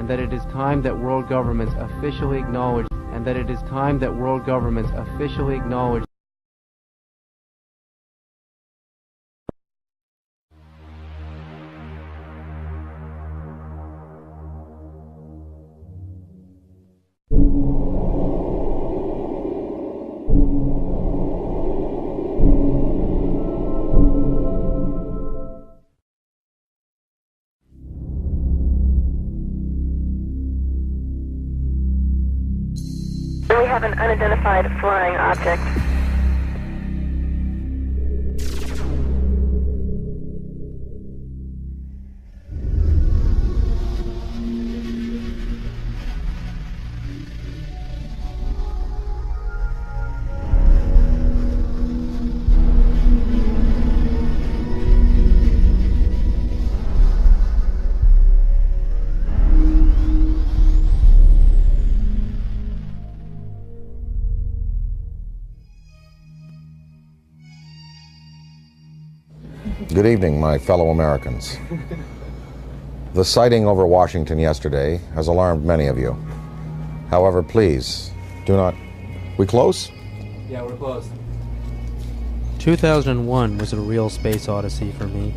and that it is time that world governments officially acknowledge, and that it is time that world governments officially acknowledge. We have an unidentified flying object. Good evening, my fellow Americans. The sighting over Washington yesterday has alarmed many of you. However, please, do not... We close? Yeah, we're close. 2001 was a real space odyssey for me.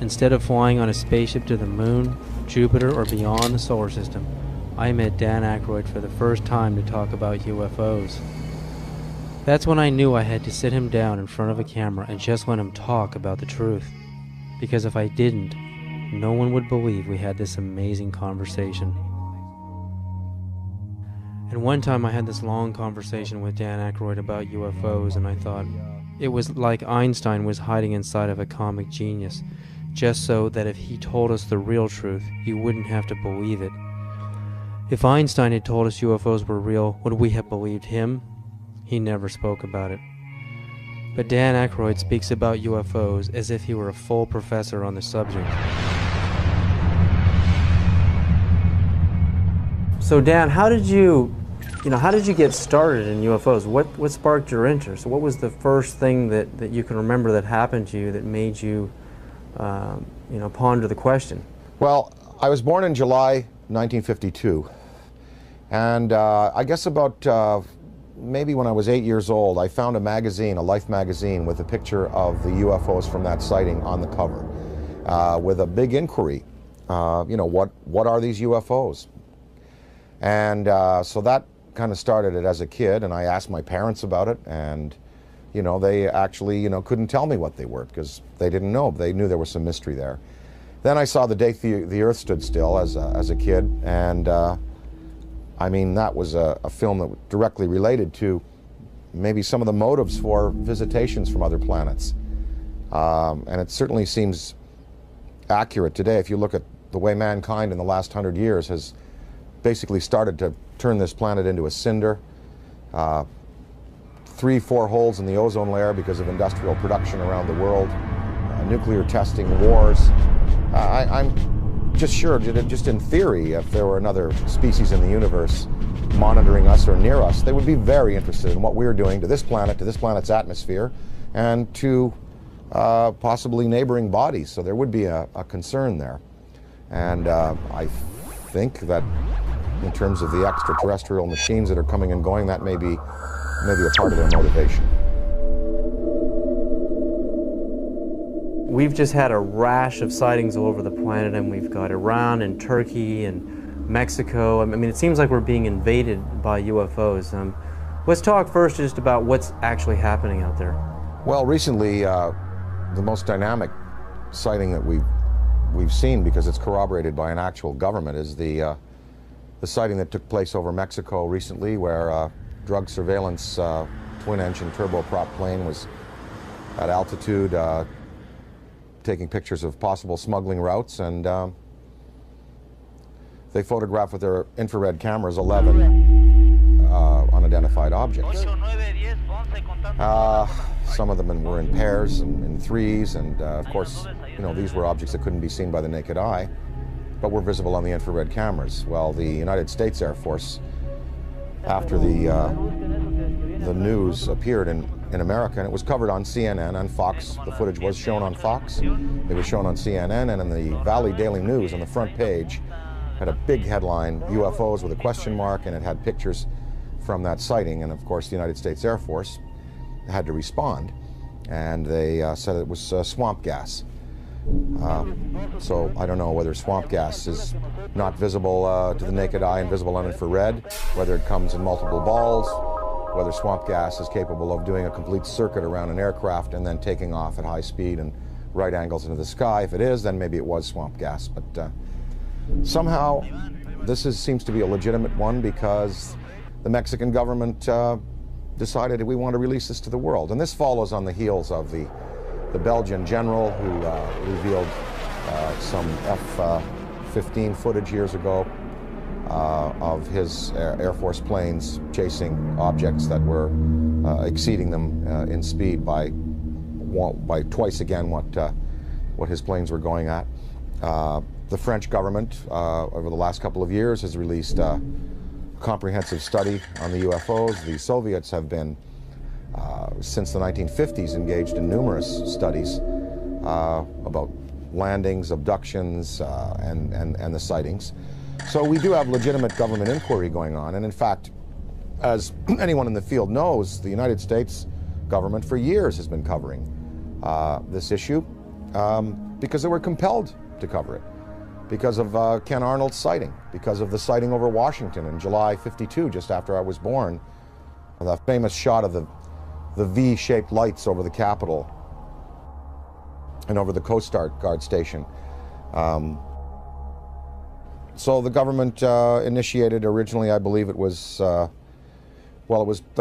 Instead of flying on a spaceship to the moon, Jupiter, or beyond the solar system, I met Dan Aykroyd for the first time to talk about UFOs. That's when I knew I had to sit him down in front of a camera and just let him talk about the truth. Because if I didn't, no one would believe we had this amazing conversation. And one time I had this long conversation with Dan Aykroyd about UFOs, and I thought it was like Einstein was hiding inside of a comic genius, just so that if he told us the real truth, you wouldn't have to believe it. If Einstein had told us UFOs were real, would we have believed him? He never spoke about it. But Dan Aykroyd speaks about UFOs as if he were a full professor on the subject. So Dan, how did you get started in UFOs? What sparked your interest? What was the first thing that you can remember that happened to you that made you, ponder the question? Well, I was born in July 1952, and I guess about maybe when I was 8 years old, I found a magazine, a Life magazine, with a picture of the UFOs from that sighting on the cover, with a big inquiry. What are these UFOs? And so that kind of started it as a kid, and I asked my parents about it, and they actually couldn't tell me what they were because they didn't know. They knew there was some mystery there. Then I saw The Day the Earth Stood Still as a kid, and that was a film that directly related to maybe some of the motives for visitations from other planets. And it certainly seems accurate today if you look at the way mankind in the last 100 years has basically started to turn this planet into a cinder. 3-4 holes in the ozone layer because of industrial production around the world, nuclear testing, wars. I'm just sure, just in theory, if there were another species in the universe monitoring us or near us, they would be very interested in what we're doing to this planet's atmosphere, and to possibly neighboring bodies. So there would be a concern there. And I think that in terms of the extraterrestrial machines that are coming and going, that may be a part of their motivation. We've just had a rash of sightings all over the planet, and we've got Iran and Turkey and Mexico. I mean, it seems like we're being invaded by UFOs. Let's talk first just about what's actually happening out there. Well, recently, the most dynamic sighting that we've seen, because it's corroborated by an actual government, is the sighting that took place over Mexico recently, where a drug surveillance twin-engine turboprop plane was at altitude taking pictures of possible smuggling routes, and they photographed with their infrared cameras 11 unidentified objects. Some of them were in pairs and in threes, and of course, these were objects that couldn't be seen by the naked eye, but were visible on the infrared cameras. Well, the United States Air Force, after the news appeared in America, and it was covered on CNN and Fox. The footage was shown on Fox. It was shown on CNN, and in the Valley Daily News on the front page, had a big headline, UFOs with a question mark, and it had pictures from that sighting. And of course, the United States Air Force had to respond, and they said it was swamp gas. So I don't know whether swamp gas is not visible to the naked eye and visible on infrared, whether it comes in multiple balls, whether swamp gas is capable of doing a complete circuit around an aircraft and then taking off at high speed and right angles into the sky. If it is, then maybe it was swamp gas. But somehow this seems to be a legitimate one, because the Mexican government decided we want to release this to the world. And this follows on the heels of the Belgian general who revealed some F-15 footage years ago of his Air Force planes chasing objects that were exceeding them in speed by twice again what his planes were going at. The French government over the last couple of years has released a comprehensive study on the UFOs. The Soviets have been since the 1950s engaged in numerous studies about landings, abductions, and the sightings. So we do have legitimate government inquiry going on. And in fact, as anyone in the field knows, the United States government for years has been covering this issue because they were compelled to cover it, because of Ken Arnold's sighting, because of the sighting over Washington in July '52, just after I was born. The famous shot of the V-shaped lights over the Capitol and over the Coast Guard station. So the government initiated originally, I believe it was, there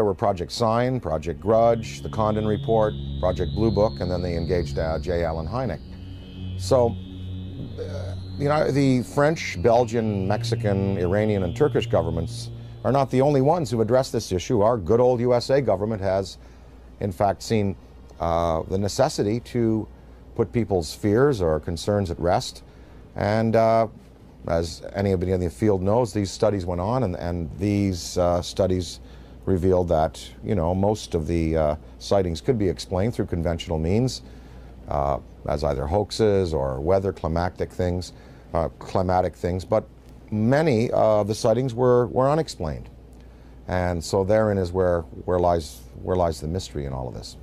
were Project Sign, Project Grudge, the Condon Report, Project Blue Book, and then they engaged J. Allen Hynek. So, the French, Belgian, Mexican, Iranian, and Turkish governments are not the only ones who address this issue. Our good old USA government has, in fact, seen the necessity to put people's fears or concerns at rest. And as anybody in the field knows, these studies went on, and these studies revealed that, most of the sightings could be explained through conventional means, as either hoaxes or weather climatic things, but many of the sightings were unexplained. And so therein is where lies the mystery in all of this.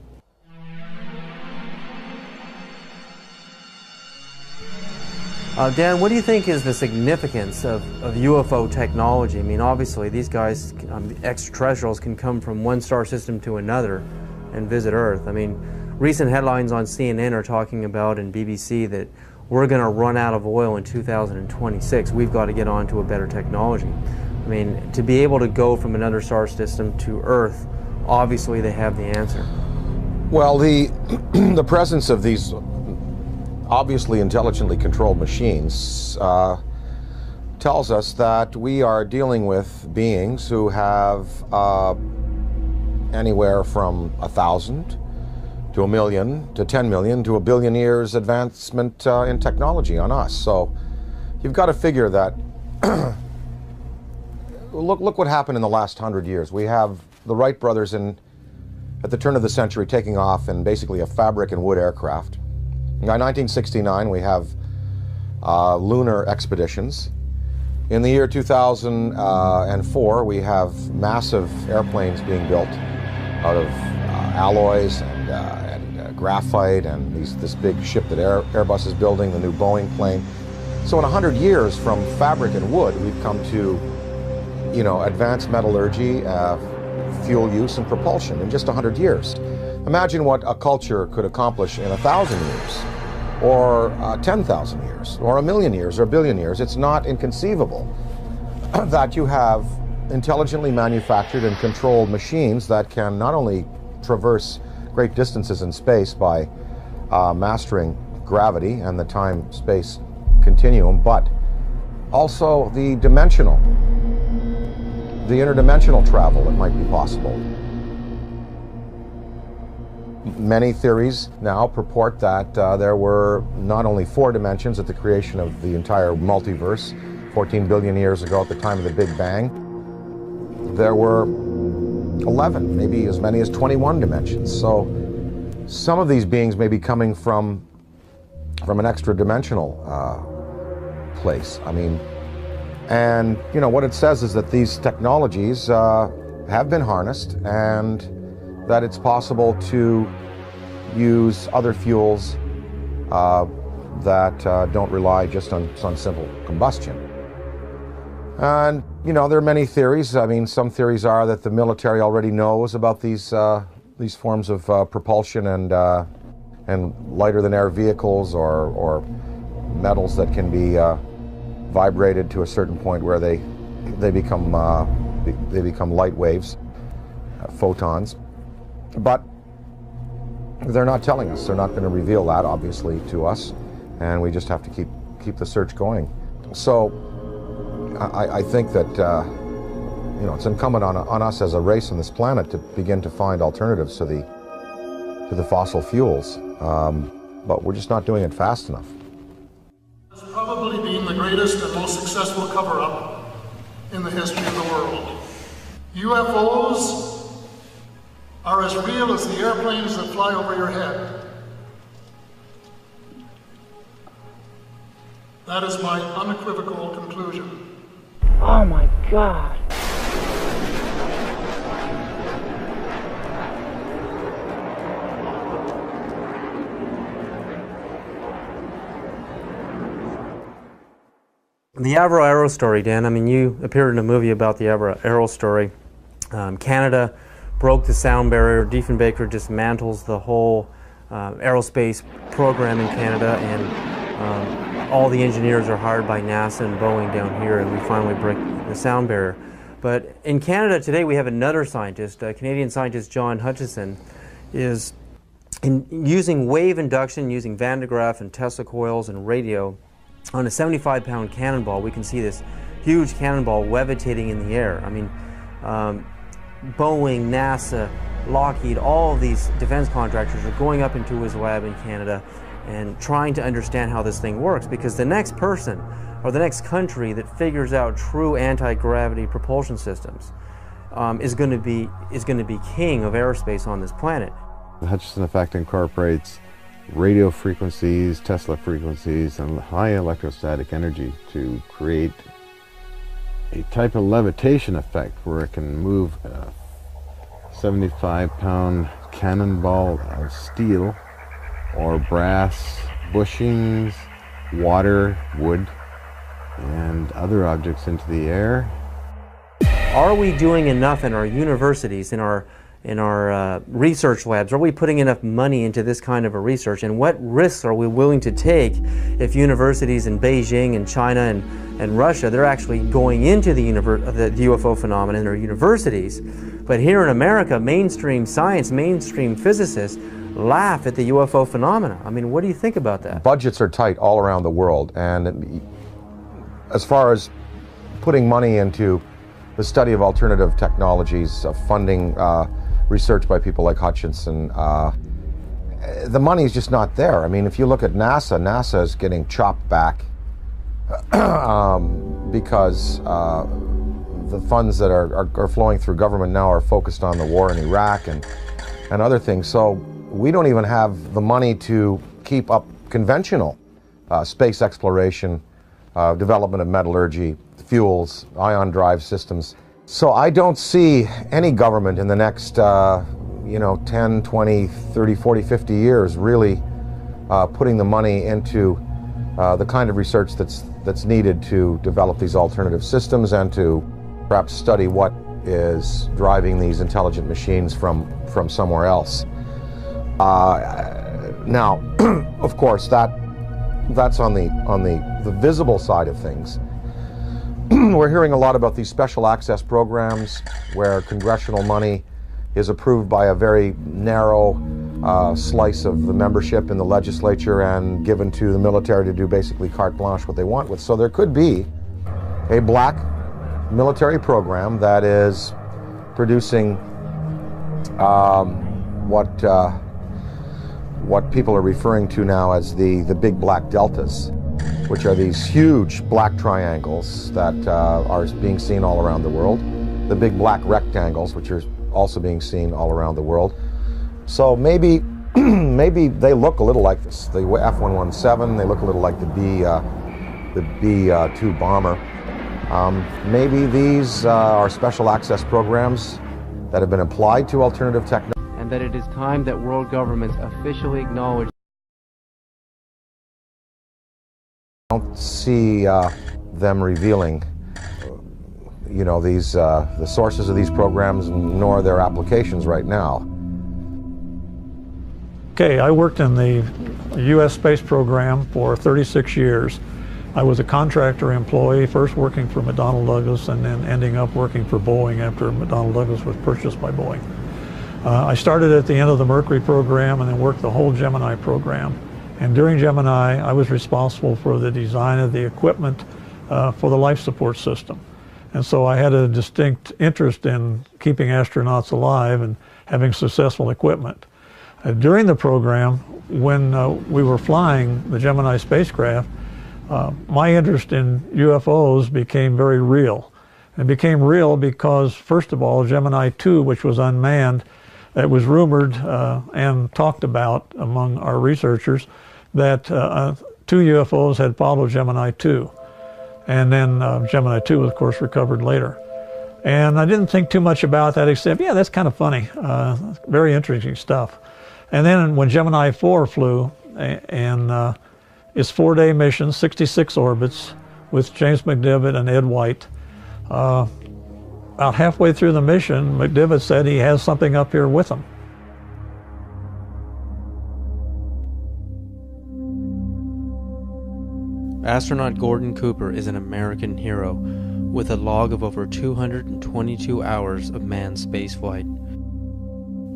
Dan, what do you think is the significance of UFO technology? I mean, obviously, these guys, extraterrestrials, can come from one star system to another and visit Earth. I mean, recent headlines on CNN are talking about, and BBC, that we're going to run out of oil in 2026. We've got to get on to a better technology. I mean, to be able to go from another star system to Earth, obviously they have the answer. Well, the presence of these obviously intelligently controlled machines tells us that we are dealing with beings who have anywhere from 1,000 to 1 million to 10 million to 1 billion years advancement in technology on us. So you've got to figure that look what happened in the last 100 years. We have the Wright brothers at the turn of the century taking off in basically a fabric and wood aircraft. By 1969, we have lunar expeditions. In the year 2004, we have massive airplanes being built out of alloys and graphite, and this big ship that Airbus is building, the new Boeing plane. So in 100 years, from fabric and wood, we've come to, advanced metallurgy, fuel use, and propulsion in just 100 years. Imagine what a culture could accomplish in 1,000 years, or 10,000 years, or 1 million years, or 1 billion years. It's not inconceivable that you have intelligently manufactured and controlled machines that can not only traverse great distances in space by mastering gravity and the time-space continuum, but also the interdimensional travel that might be possible. Many theories now purport that there were not only 4 dimensions at the creation of the entire multiverse 14 billion years ago at the time of the Big Bang. There were 11, maybe as many as 21 dimensions. So some of these beings may be coming from an extra dimensional place. I mean, And you know what it says is that these technologies have been harnessed, and that it's possible to use other fuels that don't rely just on simple combustion. And you know, there are many theories. I mean, some theories are that the military already knows about these forms of propulsion and lighter than air vehicles, or metals that can be vibrated to a certain point where they become light waves, photons. But they're not telling us. They're not going to reveal that, obviously, to us, and we just have to keep the search going. So I think that you know, it's incumbent on us as a race on this planet to begin to find alternatives to the fossil fuels, but we're just not doing it fast enough. It's probably been the greatest and most successful cover-up in the history of the world. UFOs are as real as the airplanes that fly over your head. That is my unequivocal conclusion. Oh my God. The Avro Arrow story, Dan, I mean, you appeared in a movie about the Avro Arrow story. Canada broke the sound barrier. Diefenbaker dismantles the whole aerospace program in Canada, and all the engineers are hired by NASA and Boeing down here, and we finally break the sound barrier. But in Canada today, we have another scientist, Canadian scientist John Hutchison, is using wave induction, using Van de Graaff and Tesla coils and radio. On a 75-pound cannonball, we can see this huge cannonball levitating in the air. I mean, Boeing, NASA, Lockheed, all of these defense contractors are going up into his lab in Canada and trying to understand how this thing works, because the next person or the next country that figures out true anti-gravity propulsion systems is going to be king of aerospace on this planet. The Hutchison effect incorporates radio frequencies, Tesla frequencies, and high electrostatic energy to create a type of levitation effect where it can move a 75-pound cannonball of steel or brass bushings, water, wood, and other objects into the air. Are we doing enough in our universities, in our research labs? Are we putting enough money into this kind of a research? And what risks are we willing to take if universities in Beijing and China and Russia, they're actually going into the UFO phenomenon in their universities, but here in America, mainstream science, mainstream physicists laugh at the UFO phenomena? I mean, what do you think about that? Budgets are tight all around the world, and as far as putting money into the study of alternative technologies, funding research by people like Hutchison, the money is just not there. I mean, if you look at NASA, NASA is getting chopped back because the funds that are flowing through government now are focused on the war in Iraq and other things. So we don't even have the money to keep up conventional space exploration, development of metallurgy, fuels, ion drive systems. So I don't see any government in the next 10, 20, 30, 40, 50 years really putting the money into the kind of research that's needed to develop these alternative systems and to perhaps study what is driving these intelligent machines from somewhere else. Now, of course, that's on the visible side of things. We're hearing a lot about these special access programs where congressional money is approved by a very narrow slice of the membership in the legislature and given to the military to do basically carte blanche what they want with. So there could be a black military program that is producing what people are referring to now as the big black deltas, which are these huge black triangles that are being seen all around the world. The big black rectangles, which are also being seen all around the world. So maybe they look a little like this. The F-117, they look a little like the B-2 bomber. Maybe these are special access programs that have been applied to alternative technology. And that it is time that world governments officially acknowledge. I don't see them revealing, these the sources of these programs, nor their applications right now. Okay, I worked in the U.S. space program for 36 years. I was a contractor employee, first working for McDonnell Douglas and then ending up working for Boeing after McDonnell Douglas was purchased by Boeing. I started at the end of the Mercury program and then worked the whole Gemini program. And during Gemini, I was responsible for the design of the equipment for the life support system. And so I had a distinct interest in keeping astronauts alive and having successful equipment. During the program, when we were flying the Gemini spacecraft, my interest in UFOs became very real. It became real because, first of all, Gemini 2, which was unmanned, it was rumored and talked about among our researchers that 2 UFOs had followed Gemini 2. And then Gemini 2 was, of course, recovered later. And I didn't think too much about that except, yeah, that's kind of funny. Very interesting stuff. And then when Gemini 4 flew, and its 4-day mission, 66 orbits, with James McDivitt and Ed White, about halfway through the mission, McDivitt said he has something up here with him. Astronaut Gordon Cooper is an American hero with a log of over 222 hours of manned spaceflight.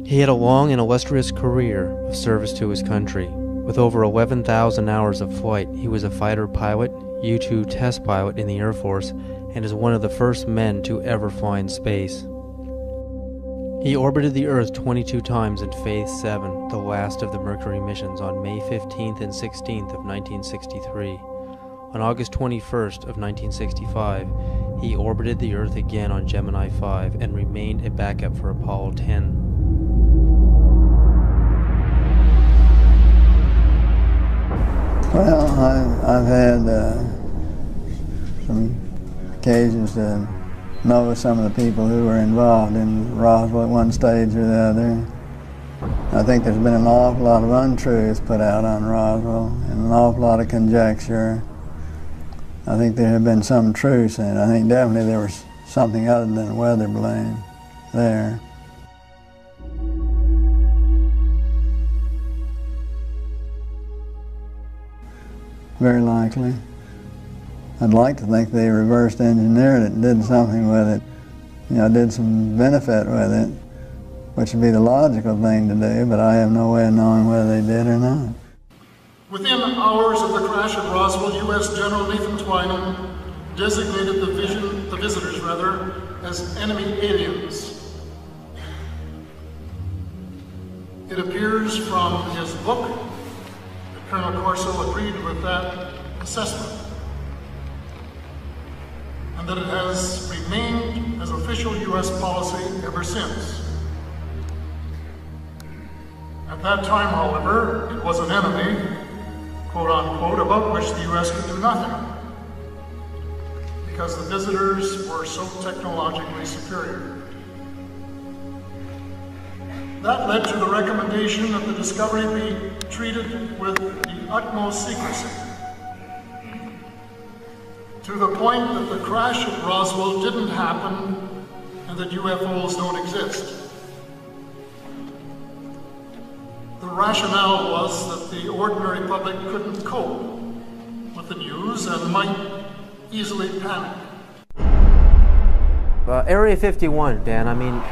He had a long and illustrious career of service to his country. With over 11,000 hours of flight, he was a fighter pilot, U-2 test pilot in the Air Force, and is one of the first men to ever fly in space. He orbited the Earth 22 times in Phase 7, the last of the Mercury missions, on May 15th and 16th of 1963. On August 21st of 1965, he orbited the Earth again on Gemini 5 and remained a backup for Apollo 10. Well, I've had some occasions to know some of the people who were involved in Roswell at one stage or the other. I think there's been an awful lot of untruths put out on Roswell and an awful lot of conjecture. I think there have been some truths in it. I think definitely there was something other than a weather balloon there. Very likely. I'd like to think they reversed engineered it and did something with it. Did some benefit with it, which would be the logical thing to do, but I have no way of knowing whether they did or not. Within hours of the crash at Roswell, U.S. General Nathan Twining designated the visitors as enemy aliens. It appears from his book that Colonel Corso agreed with that assessment, and that it has remained as official U.S. policy ever since. At that time, however, it was an enemy, quote unquote, about which the U.S. could do nothing, because the visitors were so technologically superior. That led to the recommendation that the discovery be treated with the utmost secrecy, to the point that the crash at Roswell didn't happen and that UFOs don't exist. The rationale was that the ordinary public couldn't cope with the news and might easily panic. Area 51, Dan, I mean,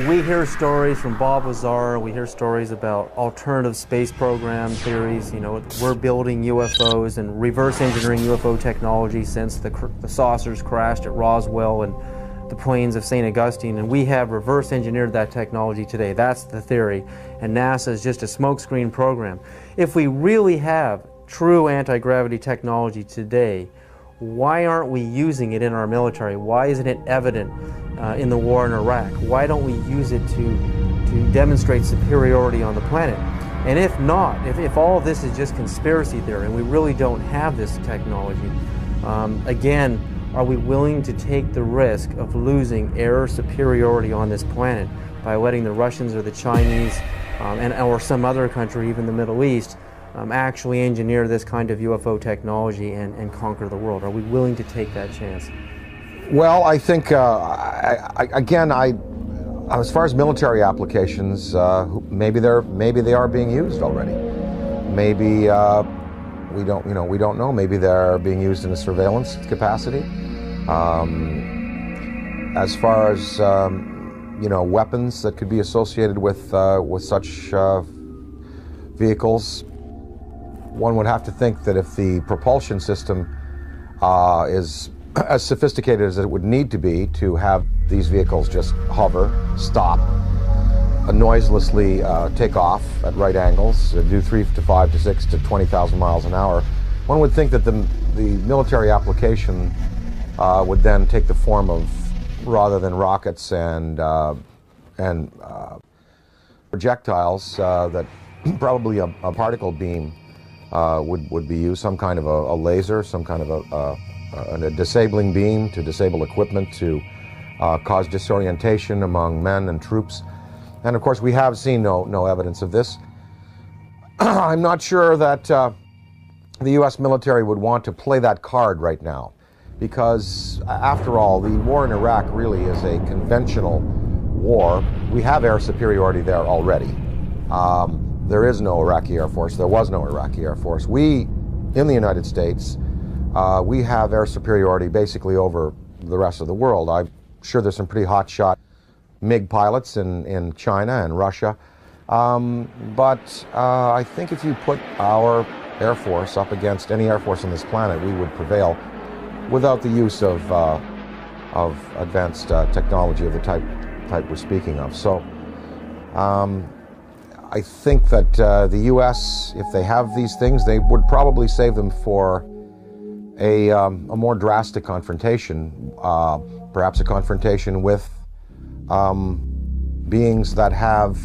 we hear stories from Bob Lazar, we hear stories about alternative space program theories, we're building UFOs and reverse engineering UFO technology since the saucers crashed at Roswell and the plains of St. Augustine, and we have reverse engineered that technology today. That's the theory, and NASA is just a smokescreen program. If we really have true anti-gravity technology today, why aren't we using it in our military? Why isn't it evident in the war in Iraq? Why don't we use it to demonstrate superiority on the planet? And if not, if all of this is just conspiracy theory and we really don't have this technology, again, Are we willing to take the risk of losing air superiority on this planet by letting the Russians or the Chinese or some other country, even the Middle East, actually engineer this kind of UFO technology and conquer the world? Are we willing to take that chance? Well, I think, as far as military applications, maybe they are being used already. Maybe we don't know. Maybe they're being used in a surveillance capacity. As far as weapons that could be associated with such vehicles, one would have to think that if the propulsion system is as sophisticated as it would need to be to have these vehicles just hover, stop, noiselessly take off at right angles, do 3 to 5 to 6 to 20,000 miles an hour, one would think that the military application would then take the form of, rather than rockets and projectiles, that probably a particle beam would be used, some kind of a laser, some kind of a disabling beam to disable equipment, to cause disorientation among men and troops. And of course, we have seen no evidence of this. I'm not sure that the U.S. military would want to play that card right now, because after all, the war in Iraq really is a conventional war. We have air superiority there already. There is no Iraqi Air Force. There was no Iraqi Air Force. We, in the United States, we have air superiority basically over the rest of the world. I'm sure there's some pretty hotshot MiG pilots in China and Russia. But I think if you put our Air Force up against any Air Force on this planet, we would prevail without the use of advanced technology of the type we're speaking of. So I think that the U.S., if they have these things, they would probably save them for a more drastic confrontation, perhaps a confrontation with beings that have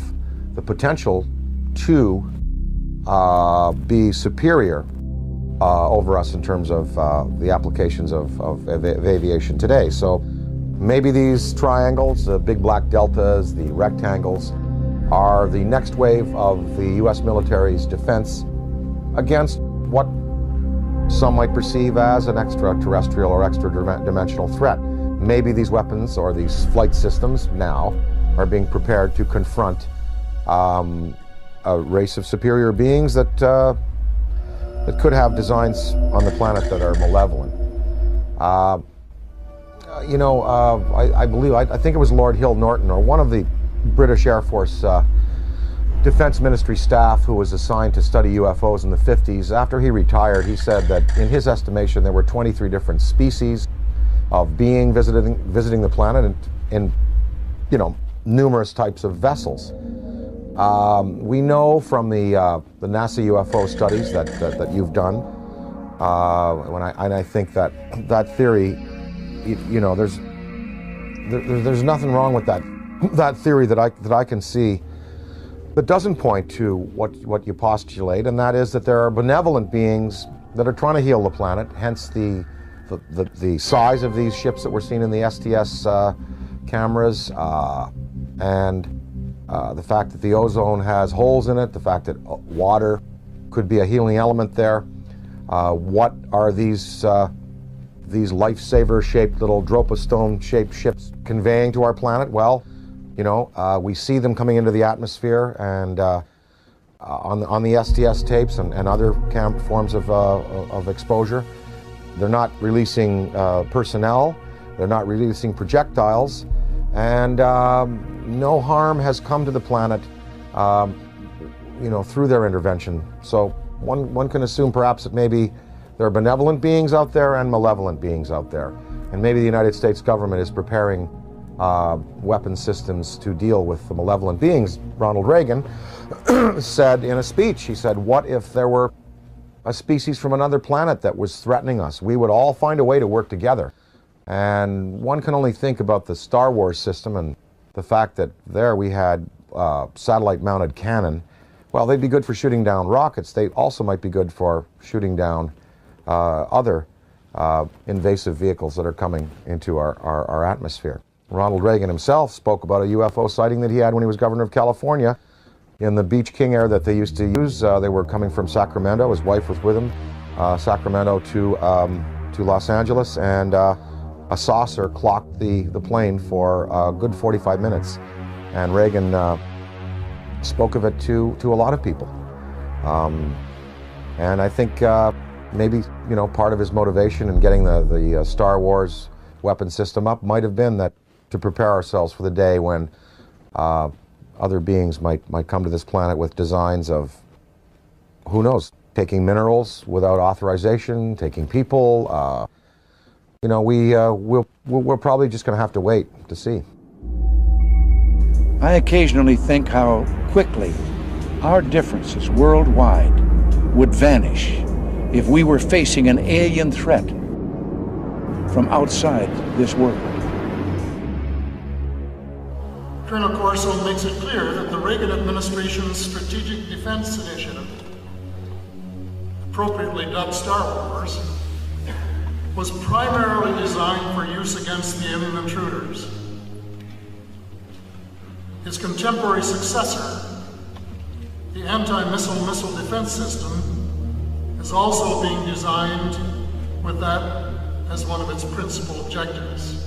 the potential to be superior over us in terms of the applications of aviation today. So maybe these triangles, the big black deltas, the rectangles, are the next wave of the U.S. military's defense against what some might perceive as an extraterrestrial or extra-dimensional threat. Maybe these weapons or these flight systems now are being prepared to confront a race of superior beings that could have designs on the planet that are malevolent. I think it was Lord Hill Norton, or one of the British Air Force Defense Ministry staff who was assigned to study UFOs in the 50s. After he retired, he said that in his estimation there were 23 different species of being visiting the planet in numerous types of vessels. We know from the NASA UFO studies that you've done, and I think that theory, there's nothing wrong with that theory that I can see that doesn't point to what you postulate, and that is that there are benevolent beings that are trying to heal the planet, hence the size of these ships that we're seeing in the STS cameras, and the fact that the ozone has holes in it, the fact that water could be a healing element there. What are these lifesaver-shaped little Dropostone-shaped ships conveying to our planet? Well, we see them coming into the atmosphere, and on the STS tapes and other forms of exposure, they're not releasing personnel, they're not releasing projectiles, and no harm has come to the planet, through their intervention. So one can assume perhaps that maybe there are benevolent beings out there and malevolent beings out there, and maybe the United States government is preparing weapon systems to deal with the malevolent beings. Ronald Reagan said in a speech, he said, what if there were a species from another planet that was threatening us? We would all find a way to work together. And one can only think about the Star Wars system and the fact that there we had satellite-mounted cannon. Well, they'd be good for shooting down rockets. They also might be good for shooting down other invasive vehicles that are coming into our atmosphere. Ronald Reagan himself spoke about a UFO sighting that he had when he was governor of California in the Beach King Air that they used to use. They were coming from Sacramento. His wife was with him, Sacramento to Los Angeles, and a saucer clocked the plane for a good 45 minutes. And Reagan spoke of it to a lot of people. And I think maybe, part of his motivation in getting the Star Wars weapon system up might have been that to prepare ourselves for the day when other beings might come to this planet with designs of, who knows, taking minerals without authorization, taking people. We're probably just going to have to wait to see. I occasionally think how quickly our differences worldwide would vanish if we were facing an alien threat from outside this world. Colonel Corso makes it clear that the Reagan administration's Strategic Defense Initiative, appropriately dubbed Star Wars, was primarily designed for use against the alien intruders. His contemporary successor, the anti-missile defense system, is also being designed with that as one of its principal objectives.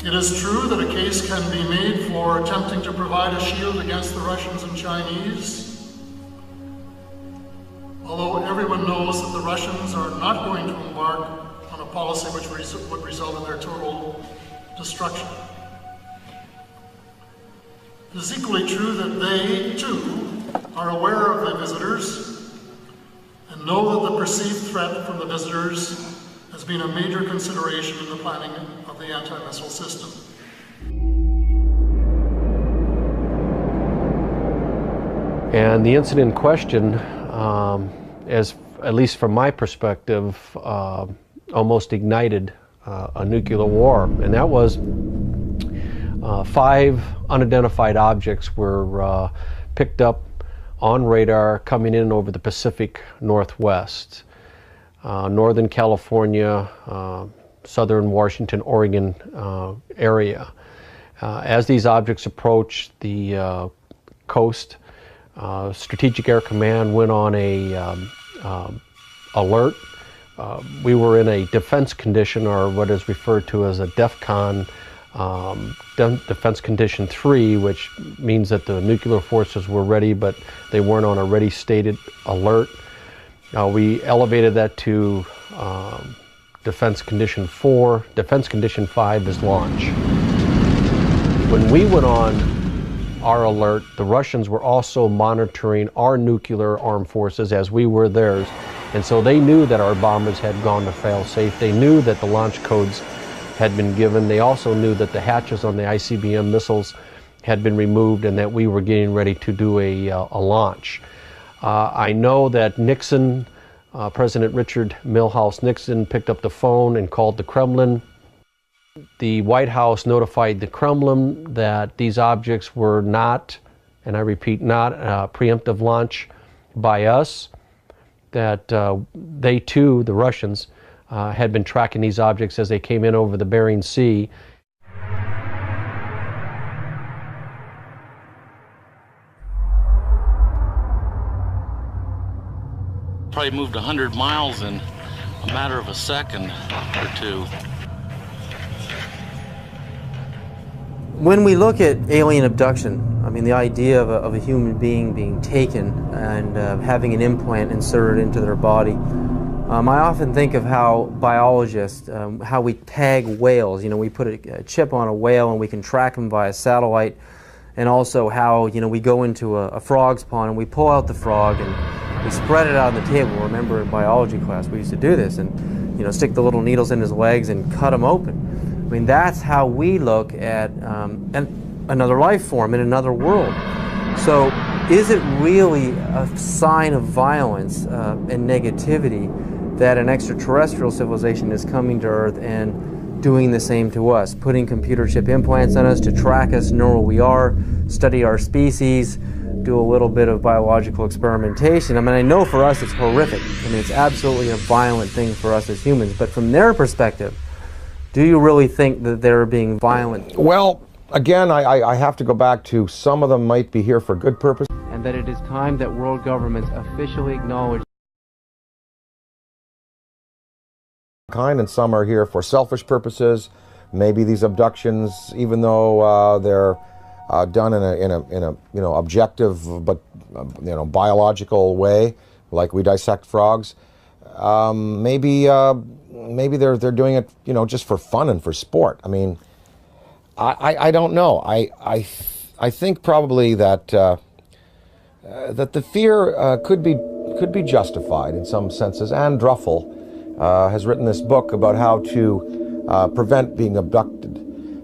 It is true that a case can be made for attempting to provide a shield against the Russians and Chinese, although everyone knows that the Russians are not going to embark on a policy which would result in their total destruction. It is equally true that they, too, are aware of the visitors and know that the perceived threat from the visitors has been a major consideration in the planning of the anti-missile system. And the incident in question, as at least from my perspective, almost ignited a nuclear war, and that was 5 unidentified objects were picked up on radar coming in over the Pacific Northwest, Northern California, Southern Washington, Oregon area. As these objects approached the coast, Strategic Air Command went on a alert. We were in a defense condition, or what is referred to as a DEFCON, Defense Condition 3, which means that the nuclear forces were ready, but they weren't on a ready stated alert. We elevated that to Defense Condition 4. Defense Condition 5 is launch. When we went on our alert, the Russians were also monitoring our nuclear armed forces as we were theirs. And so they knew that our bombers had gone to fail-safe. They knew that the launch codes had been given. They also knew that the hatches on the ICBM missiles had been removed and that we were getting ready to do a launch. I know that Nixon, President Richard Milhouse Nixon, picked up the phone and called the Kremlin. The White House notified the Kremlin that these objects were not, and I repeat, not a preemptive launch by us, that they too, the Russians, had been tracking these objects as they came in over the Bering Sea. Probably moved 100 miles in a matter of a second or two. When we look at alien abduction, I mean, the idea of a human being being taken and having an implant inserted into their body, I often think of how biologists, how we tag whales. You know, we put a chip on a whale and we can track them via satellite, and also how, you know, we go into a frog's pond and we pull out the frog and we spread it out on the table. Remember in biology class we used to do this, and, you know, stick the little needles in his legs and cut him open. I mean, that's how we look at another life form in another world. So is it really a sign of violence and negativity that an extraterrestrial civilization is coming to Earth and doing the same to us, putting computer chip implants on us to track us, know where we are, study our species, do a little bit of biological experimentation. I mean, I know for us it's horrific. I mean, it's absolutely a violent thing for us as humans. But from their perspective, do you really think that they're being violent? Well, again, I have to go back to some of them might be here for good purpose. And that it is time that world governments officially acknowledge Kind, and some are here for selfish purposes. Maybe these abductions, even though they're done in a objective but biological way, like we dissect frogs, maybe they're doing it just for fun and for sport. I mean, I don't know. I think probably that that the fear could be justified in some senses. Anne Druffel has written this book about how to prevent being abducted.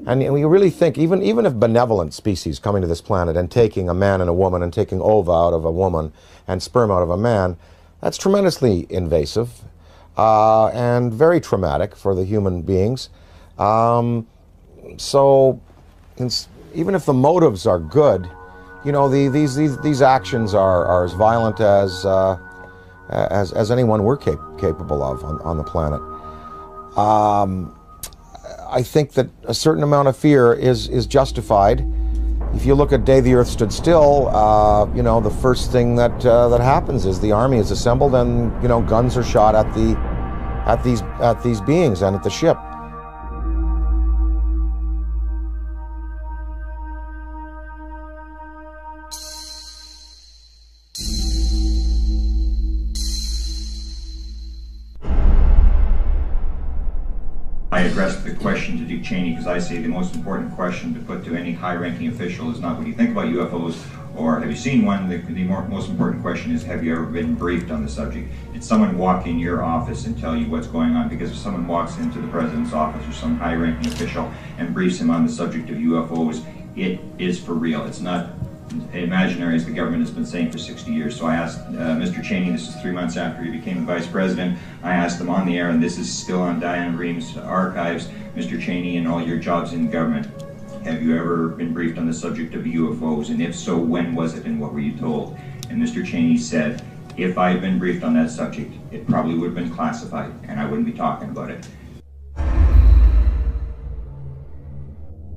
And we really think, even if benevolent species coming to this planet and taking a man and a woman and taking ova out of a woman and sperm out of a man, that's tremendously invasive and very traumatic for the human beings. So even if the motives are good, these actions are as violent as anyone we're capable of on the planet. I think that a certain amount of fear is justified. If you look at Day the Earth Stood Still, the first thing that happens is the army is assembled and guns are shot at these beings and at the ship. I addressed the question to Dick Cheney because I say the most important question to put to any high-ranking official is not what do you think about UFOs or have you seen one. The most important question is, have you ever been briefed on the subject? Did someone walk in your office and tell you what's going on? Because if someone walks into the president's office or some high-ranking official and briefs him on the subject of UFOs, it is for real. It's not imaginary, as the government has been saying for 60 years. So I asked Mr. Cheney, this is 3 months after he became the vice president, I asked him on the air, and this is still on Diana Ream's archives, Mr. Cheney, in all your jobs in government, have you ever been briefed on the subject of UFOs? And if so, when was it and what were you told? And Mr. Cheney said, if I had been briefed on that subject, it probably would have been classified and I wouldn't be talking about it.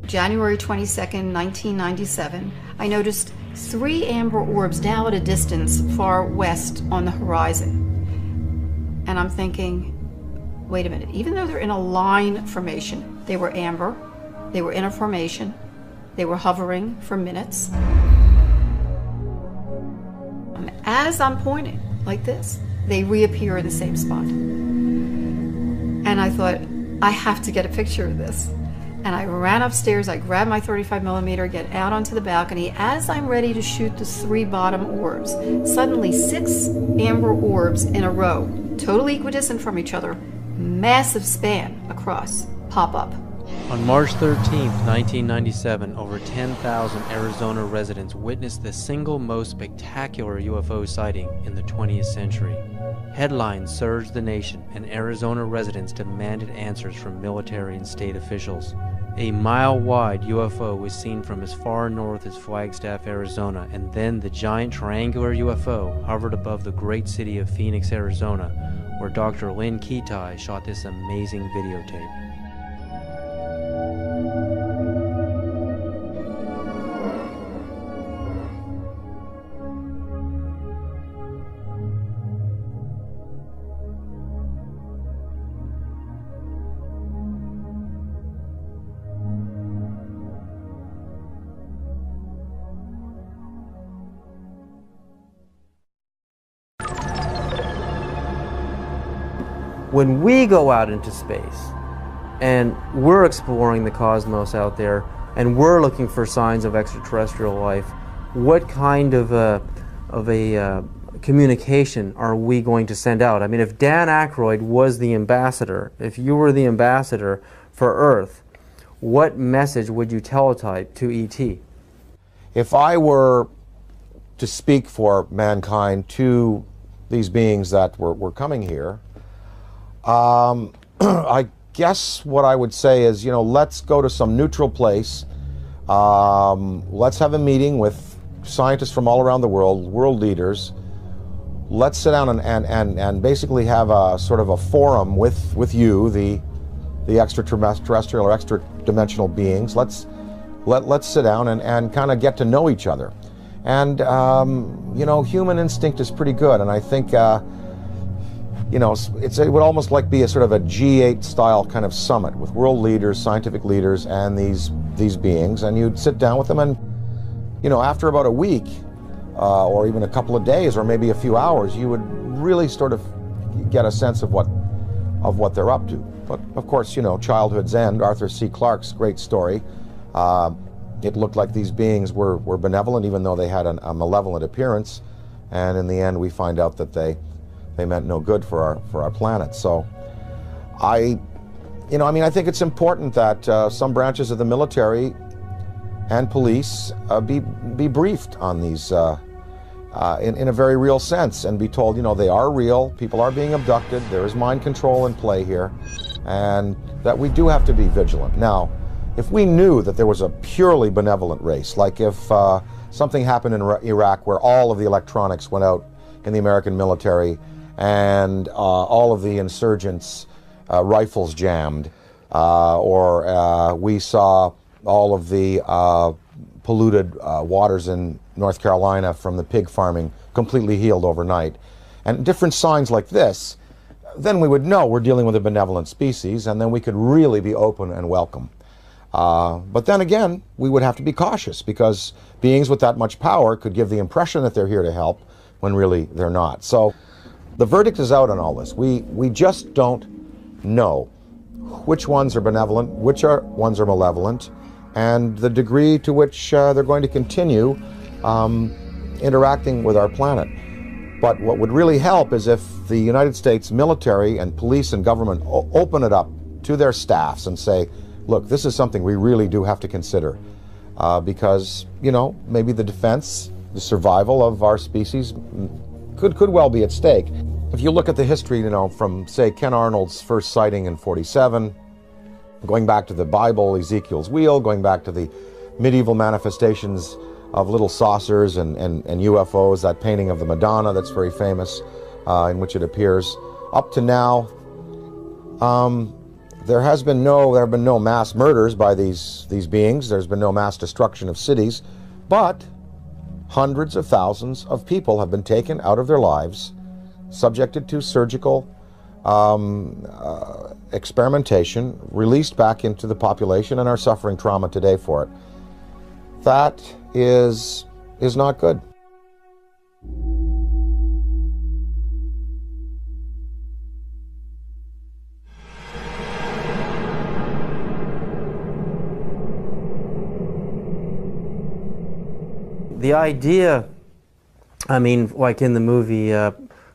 January 22nd, 1997, I noticed 3 amber orbs now at a distance far west on the horizon. And I'm thinking, wait a minute, even though they're in a line formation, they were amber, they were in a formation, they were hovering for minutes. And as I'm pointing like this, they reappear in the same spot. And I thought, I have to get a picture of this. And I ran upstairs, I grabbed my 35mm, get out onto the balcony. As I'm ready to shoot the 3 bottom orbs, suddenly 6 amber orbs in a row, totally equidistant from each other, massive span across, pop up. On March 13, 1997, over 10,000 Arizona residents witnessed the single most spectacular UFO sighting in the 20th century. Headlines surged the nation, and Arizona residents demanded answers from military and state officials. A mile-wide UFO was seen from as far north as Flagstaff, Arizona, and then the giant triangular UFO hovered above the great city of Phoenix, Arizona, where Dr. Lynn Kitai shot this amazing videotape. When we go out into space and we're exploring the cosmos out there and we're looking for signs of extraterrestrial life, what kind of a communication are we going to send out? I mean, if Dan Aykroyd was the ambassador, if you were the ambassador for Earth, what message would you teletype to ET? If I were to speak for mankind to these beings that were coming here, I guess what I would say is, let's go to some neutral place. Let's have a meeting with scientists from all around the world, world leaders. Let's sit down and basically have a sort of a forum with you, the extraterrestrial or extra-dimensional beings. Let's sit down and kind of get to know each other. And you know, human instinct is pretty good, and I think you know, it would almost like be a sort of a G8 style kind of summit with world leaders, scientific leaders, and these beings, and you'd sit down with them, and you know, after about a week or even a couple of days or maybe a few hours, you would really sort of get a sense of what they're up to. But of course, you know, childhood's end, Arthur C. Clarke's great story. It looked like these beings were benevolent, even though they had a malevolent appearance, and in the end we find out that they meant no good for our planet. So I think it's important that some branches of the military and police be briefed on these in a very real sense, and be told, you know, they are real, people are being abducted, there is mind control in play here, and that we do have to be vigilant. Now, if we knew that there was a purely benevolent race, like if something happened in Iraq where all of the electronics went out in the American military and all of the insurgents' rifles jammed, or we saw all of the polluted waters in North Carolina from the pig farming completely healed overnight, and different signs like this, then we would know we're dealing with a benevolent species, and then we could really be open and welcome. But then again, we would have to be cautious, because beings with that much power could give the impression that they're here to help when really they're not. So the verdict is out on all this. We just don't know which ones are benevolent, which ones are malevolent, and the degree to which they're going to continue interacting with our planet. But what would really help is if the United States military and police and government open it up to their staffs and say, look, this is something we really do have to consider, because, you know, maybe the defense, the survival of our species could well be at stake. If you look at the history, you know, from, say, Ken Arnold's first sighting in '47, going back to the Bible, Ezekiel's wheel, going back to the medieval manifestations of little saucers and UFOs, that painting of the Madonna that's very famous, in which it appears, up to now, there have been no mass murders by these beings. There's been no mass destruction of cities, but hundreds of thousands of people have been taken out of their lives, subjected to surgical experimentation, released back into the population, and are suffering trauma today for it. That is not good. The idea, I mean, like in the movie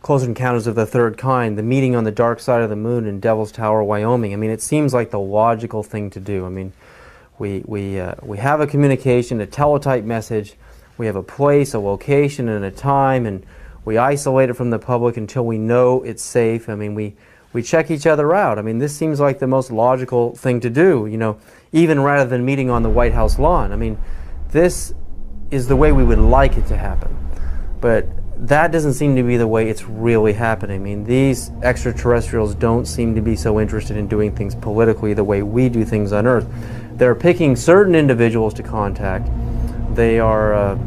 Close Encounters of the Third Kind, the meeting on the dark side of the moon in Devil's Tower, Wyoming, I mean, it seems like the logical thing to do. I mean, we have a communication, a teletype message, we have a place, a location, and a time, and we isolate it from the public until we know it's safe. I mean, we check each other out. I mean, this seems like the most logical thing to do, you know, even rather than meeting on the White House lawn. I mean, this is the way we would like it to happen. But that doesn't seem to be the way it's really happening. I mean, these extraterrestrials don't seem to be so interested in doing things politically the way we do things on Earth. They're picking certain individuals to contact. They are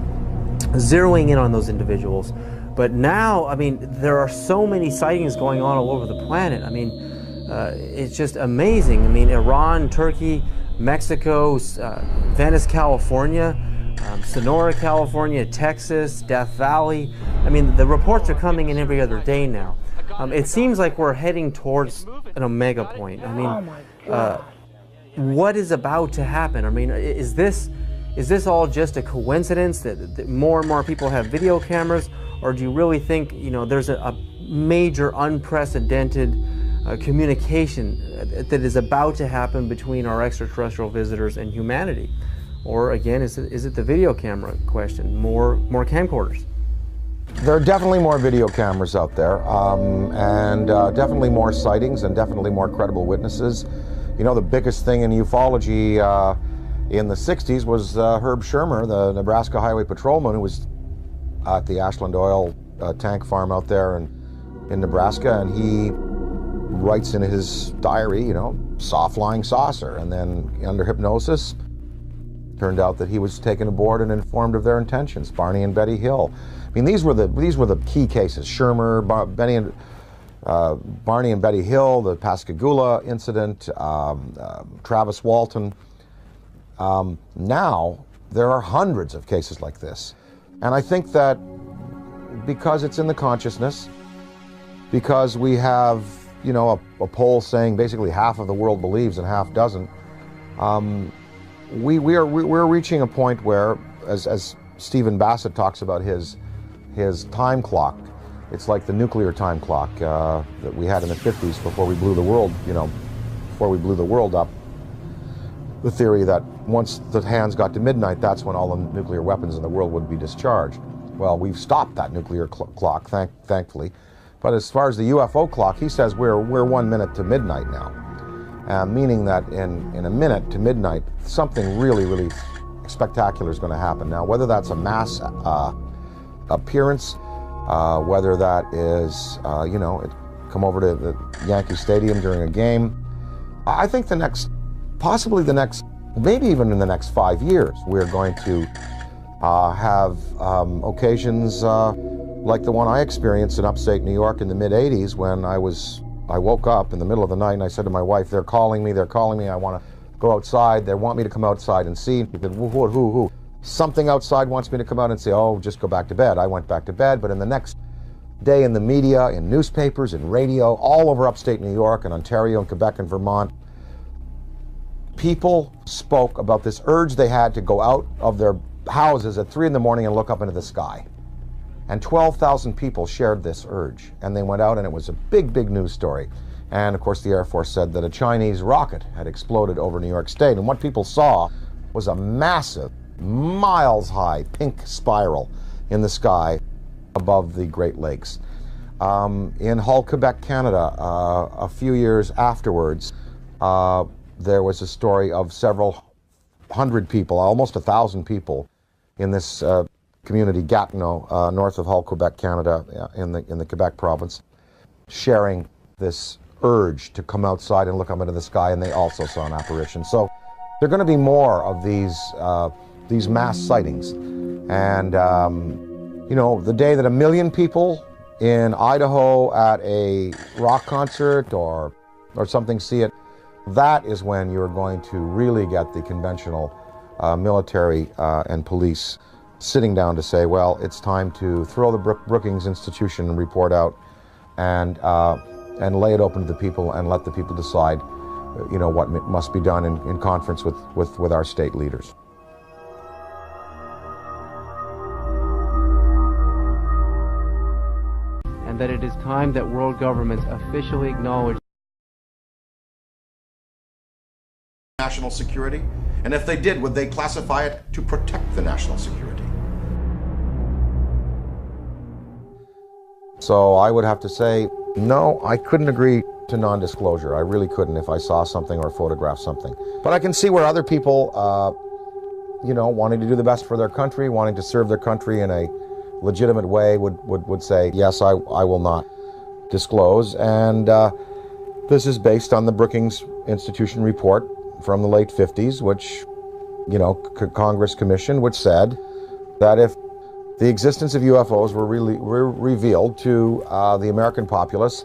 zeroing in on those individuals. But now, I mean, there are so many sightings going on all over the planet. I mean, it's just amazing. I mean, Iran, Turkey, Mexico, Venice, California, Sonora, California, Texas, Death Valley. I mean, the reports are coming in every other day now. It seems like we're heading towards an omega point. I mean, what is about to happen? I mean, is this all just a coincidence that more and more people have video cameras, or do you really think, you know, there's a major unprecedented communication that is about to happen between our extraterrestrial visitors and humanity? Or again, is it the video camera question? More camcorders? There are definitely more video cameras out there, and definitely more sightings, and definitely more credible witnesses. You know, the biggest thing in ufology in the 60s was Herb Shermer, the Nebraska Highway Patrolman, who was at the Ashland Oil tank farm out there in Nebraska, and he writes in his diary, you know, saw flying saucer, and then under hypnosis, turned out that he was taken aboard and informed of their intentions. Barney and Betty Hill. I mean, these were the key cases. Shermer, Barney and Betty Hill, the Pascagoula incident, Travis Walton. Now there are hundreds of cases like this, and I think that because it's in the consciousness, because we have, you know, a poll saying basically half of the world believes and half doesn't. We're reaching a point where, as Stephen Bassett talks about his time clock, it's like the nuclear time clock that we had in the 50s before we blew the world, you know, before we blew the world up. The theory that once the hands got to midnight, that's when all the nuclear weapons in the world would be discharged. Well, we've stopped that nuclear clock, thankfully. But as far as the UFO clock, he says we're 1 minute to midnight now, meaning that in a minute to midnight, something really, really spectacular is going to happen. Now, whether that's a mass appearance, whether that is, you know, it come over to the Yankee Stadium during a game, I think possibly the next, maybe even in the next 5 years, we're going to have occasions like the one I experienced in upstate New York in the mid-'80s when I woke up in the middle of the night and I said to my wife, they're calling me, I want to go outside, they want me to come outside and see. She said, who? Something outside wants me to come out and say, oh, just go back to bed. I went back to bed, but in the next day in the media, in newspapers, in radio, all over upstate New York and Ontario and Quebec and Vermont, people spoke about this urge they had to go out of their houses at 3 in the morning and look up into the sky. And 12,000 people shared this urge, and they went out, and it was a big, big news story. And of course the Air Force said that a Chinese rocket had exploded over New York State, and what people saw was a massive, miles-high pink spiral in the sky above the Great Lakes. In Hull, Quebec, Canada, a few years afterwards, there was a story of several hundred people, almost 1,000 people in this community, Gatineau, north of Hull, Quebec, Canada, in the Quebec province, sharing this urge to come outside and look up into the sky, and they also saw an apparition. So there are going to be more of these mass sightings. And, you know, the day that 1 million people in Idaho at a rock concert or something see it, that is when you're going to really get the conventional military and police sitting down to say, well, it's time to throw the Brookings Institution report out and lay it open to the people and let the people decide, you know, what must be done in conference with our state leaders. And that it is time that world governments officially acknowledge national security, and if they did, would they classify it to protect the national security? So I would have to say, no, I couldn't agree to non-disclosure. I really couldn't if I saw something or photographed something. But I can see where other people, you know, wanting to do the best for their country, wanting to serve their country in a legitimate way would say, yes, I will not disclose. And this is based on the Brookings Institution report from the late 50s, which, you know, Congress commissioned, which said that if the existence of UFOs were really revealed to the American populace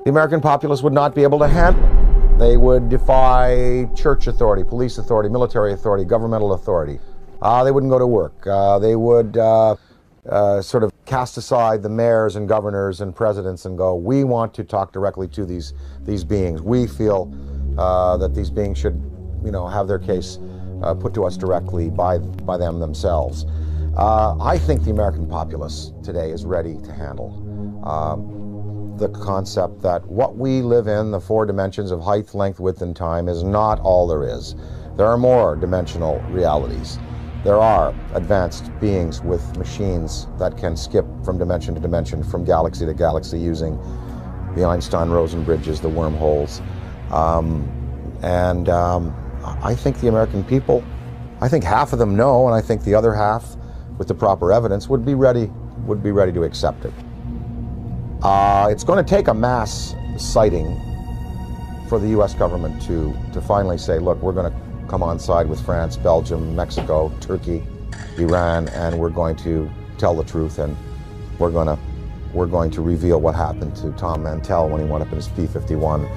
would not be able to handle it. They would defy church authority, police authority, military authority, governmental authority. They wouldn't go to work. They would sort of cast aside the mayors and governors and presidents and go, we want to talk directly to these beings. We feel that these beings should, you know, have their case put to us directly by them themselves. I think the American populace today is ready to handle the concept that what we live in, the 4 dimensions of height, length, width, and time, is not all there is. There are more dimensional realities. There are advanced beings with machines that can skip from dimension to dimension, from galaxy to galaxy, using the Einstein-Rosen bridges, the wormholes. I think the American people I think half of them know, and I think the other half, with the proper evidence, would be ready to accept it. It's going to take a mass sighting for the U.S. government to finally say, look, we're going to come on side with France, Belgium, Mexico, Turkey, Iran, and we're going to tell the truth, and we're going to reveal what happened to Tom Mantell when he went up in his P-51,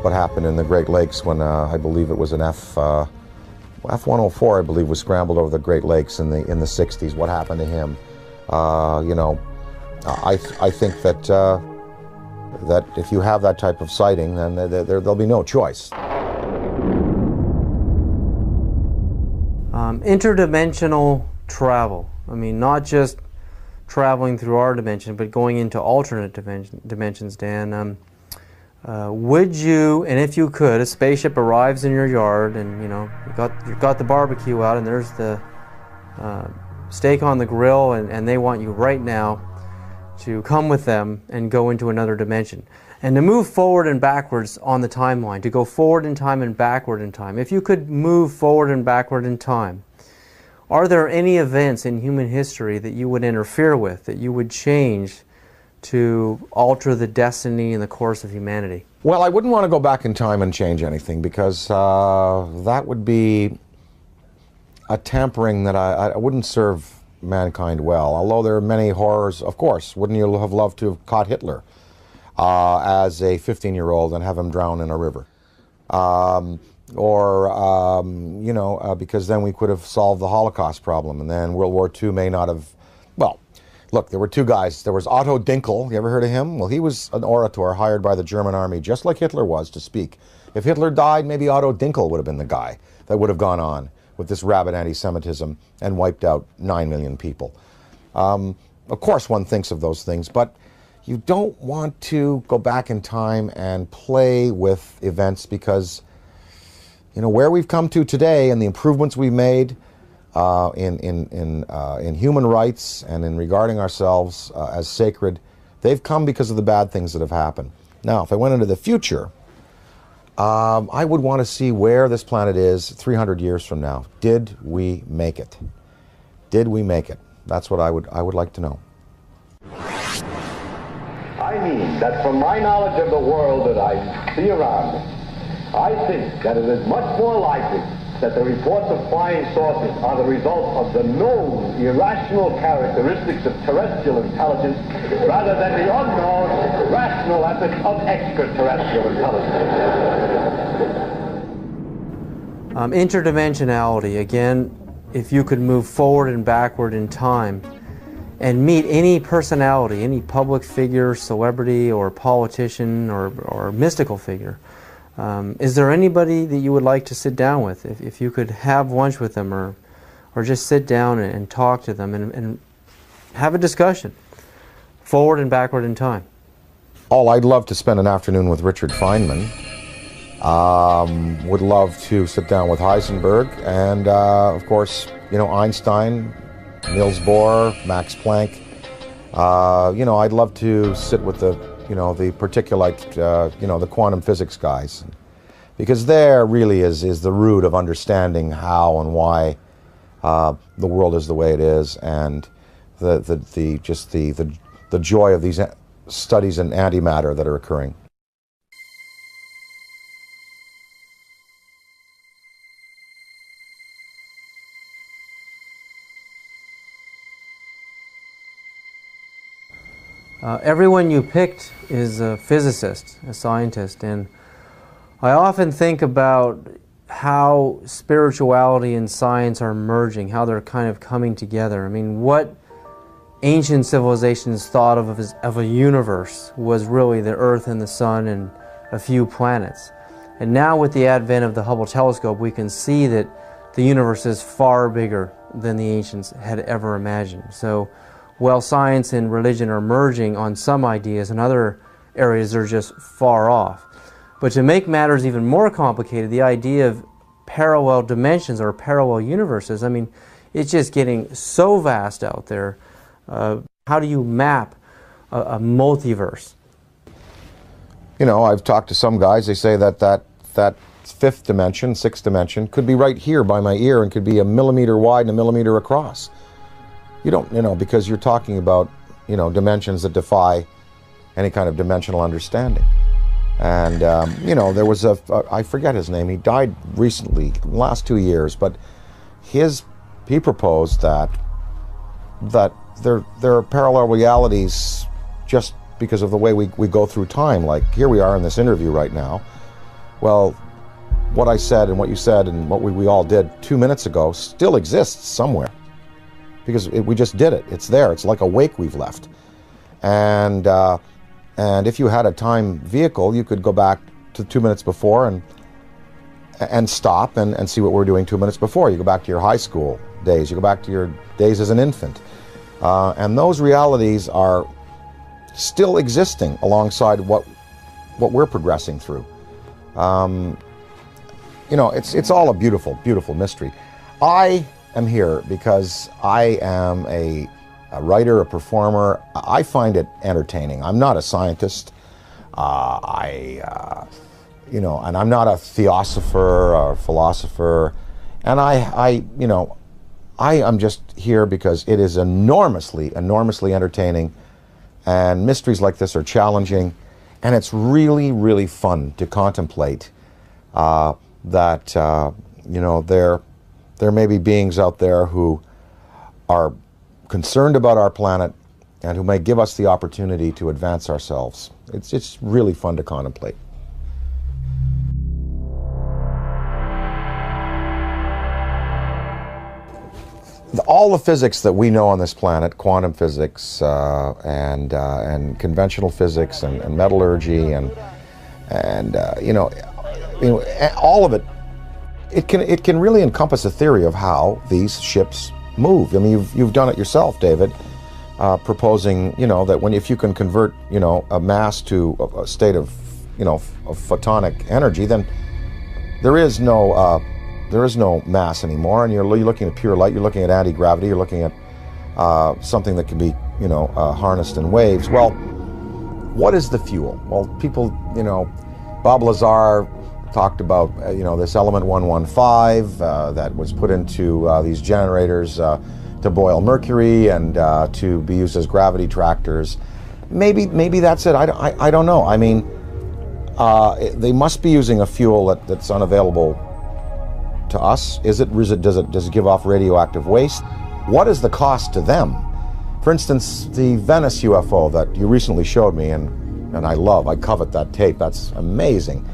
what happened in the Great Lakes when I believe it was an F-104, I believe, was scrambled over the Great Lakes in the 60s. What happened to him? You know, I think that that if you have that type of sighting, then there'll be no choice. Interdimensional travel. I mean, not just traveling through our dimension, but going into alternate dimensions, Dan. Would you, and if you could, a spaceship arrives in your yard, and you know you've got the barbecue out, and there's the steak on the grill, and they want you right now to come with them and go into another dimension, and to move forward and backwards on the timeline, to go forward in time and backward in time. If you could move forward and backward in time, are there any events in human history that you would interfere with, that you would change to alter the destiny and the course of humanity? Well, I wouldn't want to go back in time and change anything, because that would be a tampering that I wouldn't serve mankind well. Although there are many horrors, of course. Wouldn't you have loved to have caught Hitler as a 15-year-old and have him drown in a river? You know, because then we could have solved the Holocaust problem, and then World War II may not have, well, look, there were two guys. There was Otto Dinkel. You ever heard of him? Well, he was an orator hired by the German army, just like Hitler was, to speak. If Hitler died, maybe Otto Dinkel would have been the guy that would have gone on with this rabid anti-Semitism and wiped out 9 million people. Of course, one thinks of those things, but you don't want to go back in time and play with events, because, you know, where we've come to today and the improvements we've made in human rights and in regarding ourselves as sacred, they've come because of the bad things that have happened. Now, if I went into the future, I would want to see where this planet is 300 years from now. Did we make it? Did we make it? That's what I would like to know. I mean that from my knowledge of the world that I see around me, I think that it is much more likely that the reports of flying saucers are the result of the known irrational characteristics of terrestrial intelligence rather than the unknown rational efforts of extraterrestrial intelligence. Interdimensionality, again, if you could move forward and backward in time and meet any personality, any public figure, celebrity, or politician, or mystical figure, is there anybody that you would like to sit down with, if you could have lunch with them, or just sit down and talk to them and have a discussion, forward and backward in time? Oh, I'd love to spend an afternoon with Richard Feynman. Would love to sit down with Heisenberg, and of course, you know, Einstein, Niels Bohr, Max Planck. You know, I'd love to sit with the particulate, the quantum physics guys, because there really is the root of understanding how and why the world is the way it is, and the joy of these studies in antimatter that are occurring. Everyone you picked is a physicist, a scientist, and I often think about how spirituality and science are merging, how they're kind of coming together. I mean, what ancient civilizations thought of a universe was really the Earth and the Sun and a few planets. And now with the advent of the Hubble telescope, we can see that the universe is far bigger than the ancients had ever imagined. So while science and religion are merging on some ideas, in other areas they're just far off. But to make matters even more complicated, the idea of parallel dimensions or parallel universes, I mean, it's just getting so vast out there. How do you map a multiverse? You know, I've talked to some guys, they say that fifth dimension, sixth dimension, could be right here by my ear and could be a millimeter wide and a millimeter across. You don't, because you're talking about, dimensions that defy any kind of dimensional understanding. And, there was I forget his name, he died recently, the last 2 years, but he proposed that there are parallel realities just because of the way we go through time. Like here we are in this interview right now. Well, what I said and what you said and what we all did 2 minutes ago still exists somewhere because we just did it. It's there. It's like a wake we've left. And if you had a time vehicle, you could go back to 2 minutes before and stop and see what we're doing 2 minutes before. You go back to your high school days. You go back to your days as an infant. And those realities are still existing alongside what we're progressing through. It's all a beautiful, beautiful mystery. I am here because I am a writer, a performer. I find it entertaining. I'm not a scientist. And I'm not a theosopher or philosopher. And I am just here because it is enormously, enormously entertaining. And mysteries like this are challenging. And it's really, really fun to contemplate that, there may be beings out there who are concerned about our planet and who may give us the opportunity to advance ourselves. It's really fun to contemplate. All the physics that we know on this planet, quantum physics and conventional physics and metallurgy and all of it, it can really encompass a theory of how these ships move. I mean, you've done it yourself, David, proposing that if you can convert a mass to a state of of photonic energy, then there is no mass anymore, and you're looking at pure light. You're looking at anti-gravity. You're looking at something that can be harnessed in waves. Well, what is the fuel? Well, people, Bob Lazar talked about this element 115 that was put into these generators to boil mercury and to be used as gravity tractors. Maybe that's it. I don't know. I mean, they must be using a fuel that's unavailable to us. Does it give off radioactive waste? What is the cost to them? For instance, the Venice UFO that you recently showed me, and I covet that tape. That's amazing.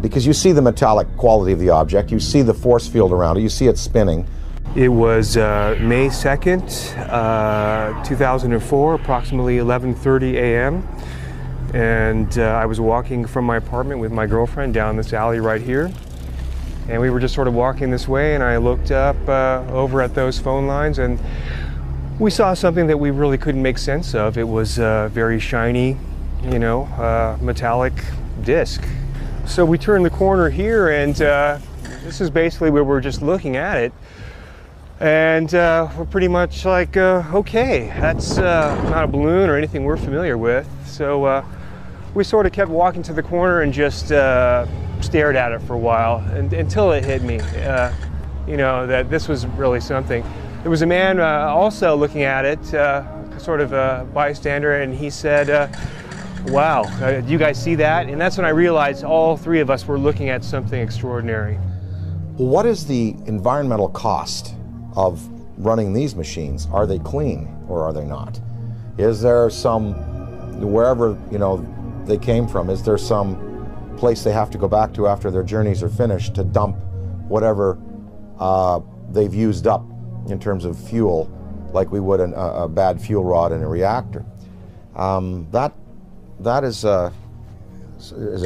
Because you see the metallic quality of the object, you see the force field around it, you see it spinning. It was May 2nd, 2004, approximately 11:30 a.m. And I was walking from my apartment with my girlfriend down this alley right here. And we were just sort of walking this way, and I looked up over at those phone lines, and we saw something that we really couldn't make sense of. It was a very shiny, metallic disc. So we turned the corner here, and this is basically where we're just looking at it. And we're pretty much like, okay, that's not a balloon or anything we're familiar with. So we sort of kept walking to the corner and just stared at it for a while, until it hit me, that this was really something. There was a man also looking at it, sort of a bystander, and he said, wow, do you guys see that? And that's when I realized all three of us were looking at something extraordinary. What is the environmental cost of running these machines? Are they clean or are they not? Is there some, wherever they came from, is there some place they have to go back to after their journeys are finished to dump whatever they've used up in terms of fuel, like we would a bad fuel rod in a reactor? That is a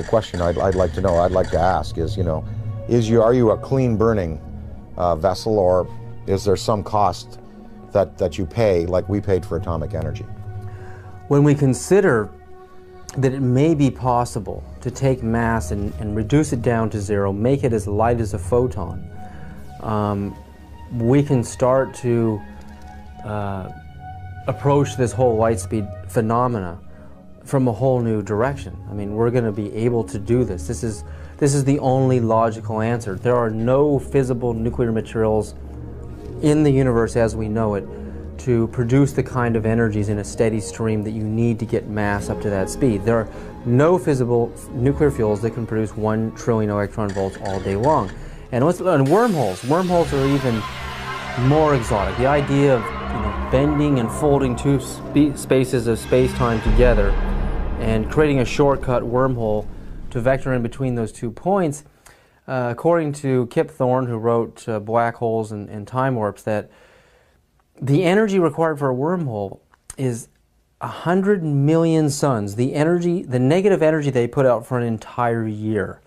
question I'd like to know. I'd like to ask are you a clean burning vessel, or is there some cost that you pay like we paid for atomic energy? When we consider that it may be possible to take mass and reduce it down to zero, make it as light as a photon, we can start to approach this whole light speed phenomena from a whole new direction. I mean, we're going to be able to do this. This This is the only logical answer. There are no fissile nuclear materials in the universe as we know it to produce the kind of energies in a steady stream that you need to get mass up to that speed. There are no fissile nuclear fuels that can produce 1 trillion electron volts all day long. And wormholes are even more exotic. The idea of bending and folding two spaces of space-time together and creating a shortcut wormhole to vector in between those 2 points, according to Kip Thorne, who wrote Black Holes and Time Warps, that the energy required for a wormhole is 100 million suns, the negative energy they put out for an entire year.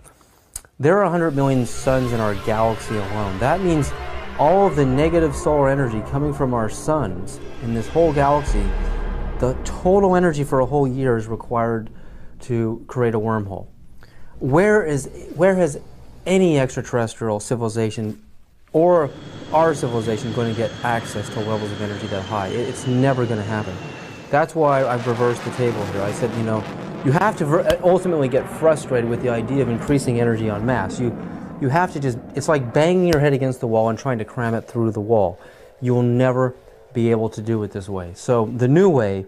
There are 100 million suns in our galaxy alone. That means all of the negative solar energy coming from our suns in this whole galaxy, the total energy for a whole year is required to create a wormhole. Where has any extraterrestrial civilization or our civilization going to get access to levels of energy that high? It's never going to happen. That's why I've reversed the table here. I said, you have to ultimately get frustrated with the idea of increasing energy en masse. You have to it's like banging your head against the wall and trying to cram it through the wall. You will never be able to do it this way. So the new way,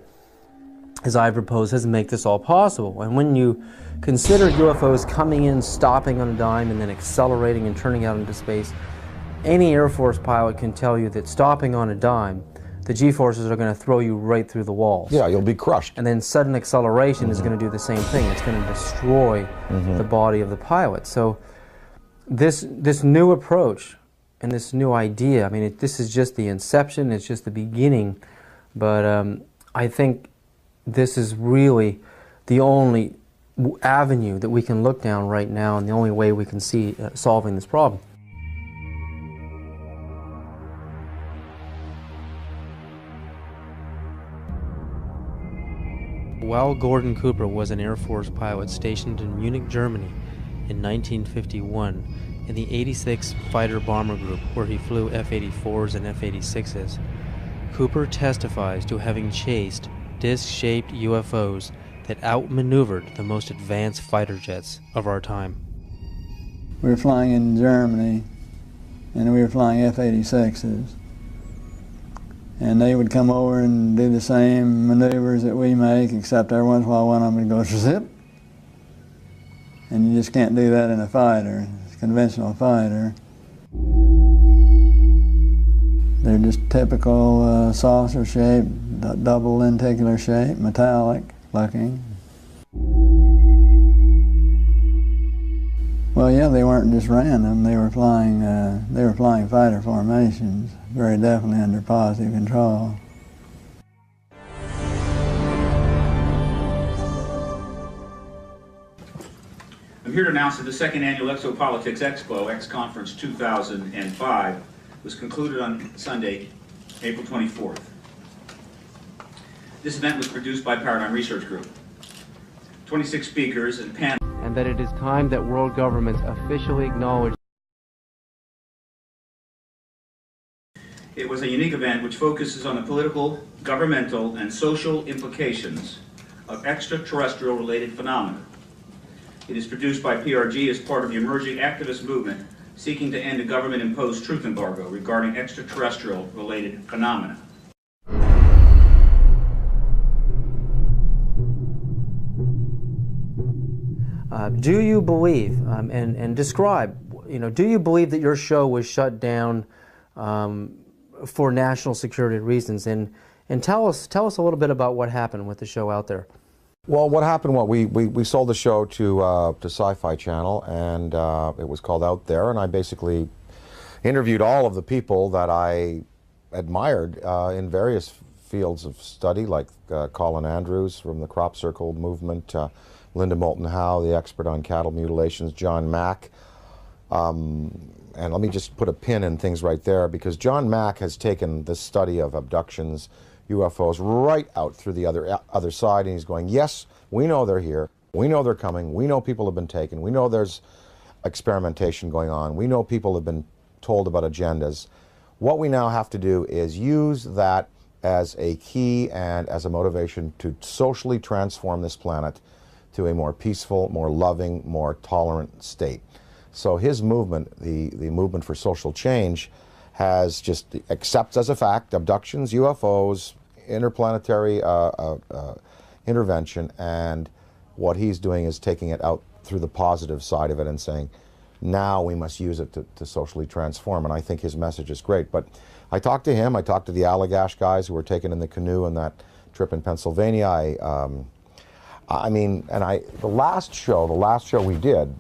as I propose, is to make this all possible. And when you consider UFOs coming in, stopping on a dime, and then accelerating and turning out into space, any Air Force pilot can tell you that stopping on a dime, the G-forces are going to throw you right through the walls. Yeah, you'll be crushed. And then sudden acceleration is going to do the same thing. It's going to destroy the body of the pilot. So this new approach and this new idea, I mean, this is just the inception, it's just the beginning, but I think this is really the only avenue that we can look down right now and the only way we can see solving this problem. While Gordon Cooper was an Air Force pilot stationed in Munich, Germany in 1951 in the 86th Fighter Bomber Group, where he flew F-84s and F-86s, Cooper testifies to having chased disc-shaped UFOs that outmaneuvered the most advanced fighter jets of our time. We were flying in Germany, and we were flying F-86s. And they would come over and do the same maneuvers that we make, except every once in a while one of them would go zip. And you just can't do that in a fighter, a conventional fighter. They're just typical saucer shape, double lenticular shape, metallic looking. Well, yeah, they weren't just random. They were flying fighter formations, very definitely under positive control. I'm here to announce that the second annual Exopolitics Expo, X-Conference 2005, was concluded on Sunday, April 24th. This event was produced by Paradigm Research Group. 26 speakers and panels. And that it is time that world governments officially acknowledge. It was a unique event which focuses on the political, governmental, and social implications of extraterrestrial-related phenomena. It is produced by PRG as part of the emerging activist movement seeking to end a government-imposed truth embargo regarding extraterrestrial-related phenomena. Do you believe, and describe, do you believe that your show was shut down for national security reasons? And tell us a little bit about what happened with the show out there. Well, what happened, we sold the show to Sci-Fi Channel, and it was called Out There, and I basically interviewed all of the people that I admired in various fields of study, like Colin Andrews from the Crop Circle movement, Linda Moulton Howe, the expert on cattle mutilations, John Mack. And let me just put a pin in things right there, because John Mack has taken the study of abductions, UFOs, right out through the other side, and he's going, yes, we know they're here, we know they're coming, we know people have been taken, we know there's experimentation going on, we know people have been told about agendas. What we now have to do is use that as a key and as a motivation to socially transform this planet, to a more peaceful, more loving, more tolerant state. So his movement, the movement for social change, has just accepts as a fact abductions, UFOs, interplanetary intervention, and what he's doing is taking it out through the positive side of it and saying, now we must use it to socially transform. And I think his message is great. But I talked to him, I talked to the Allagash guys who were taken in the canoe on that trip in Pennsylvania. The last show we did,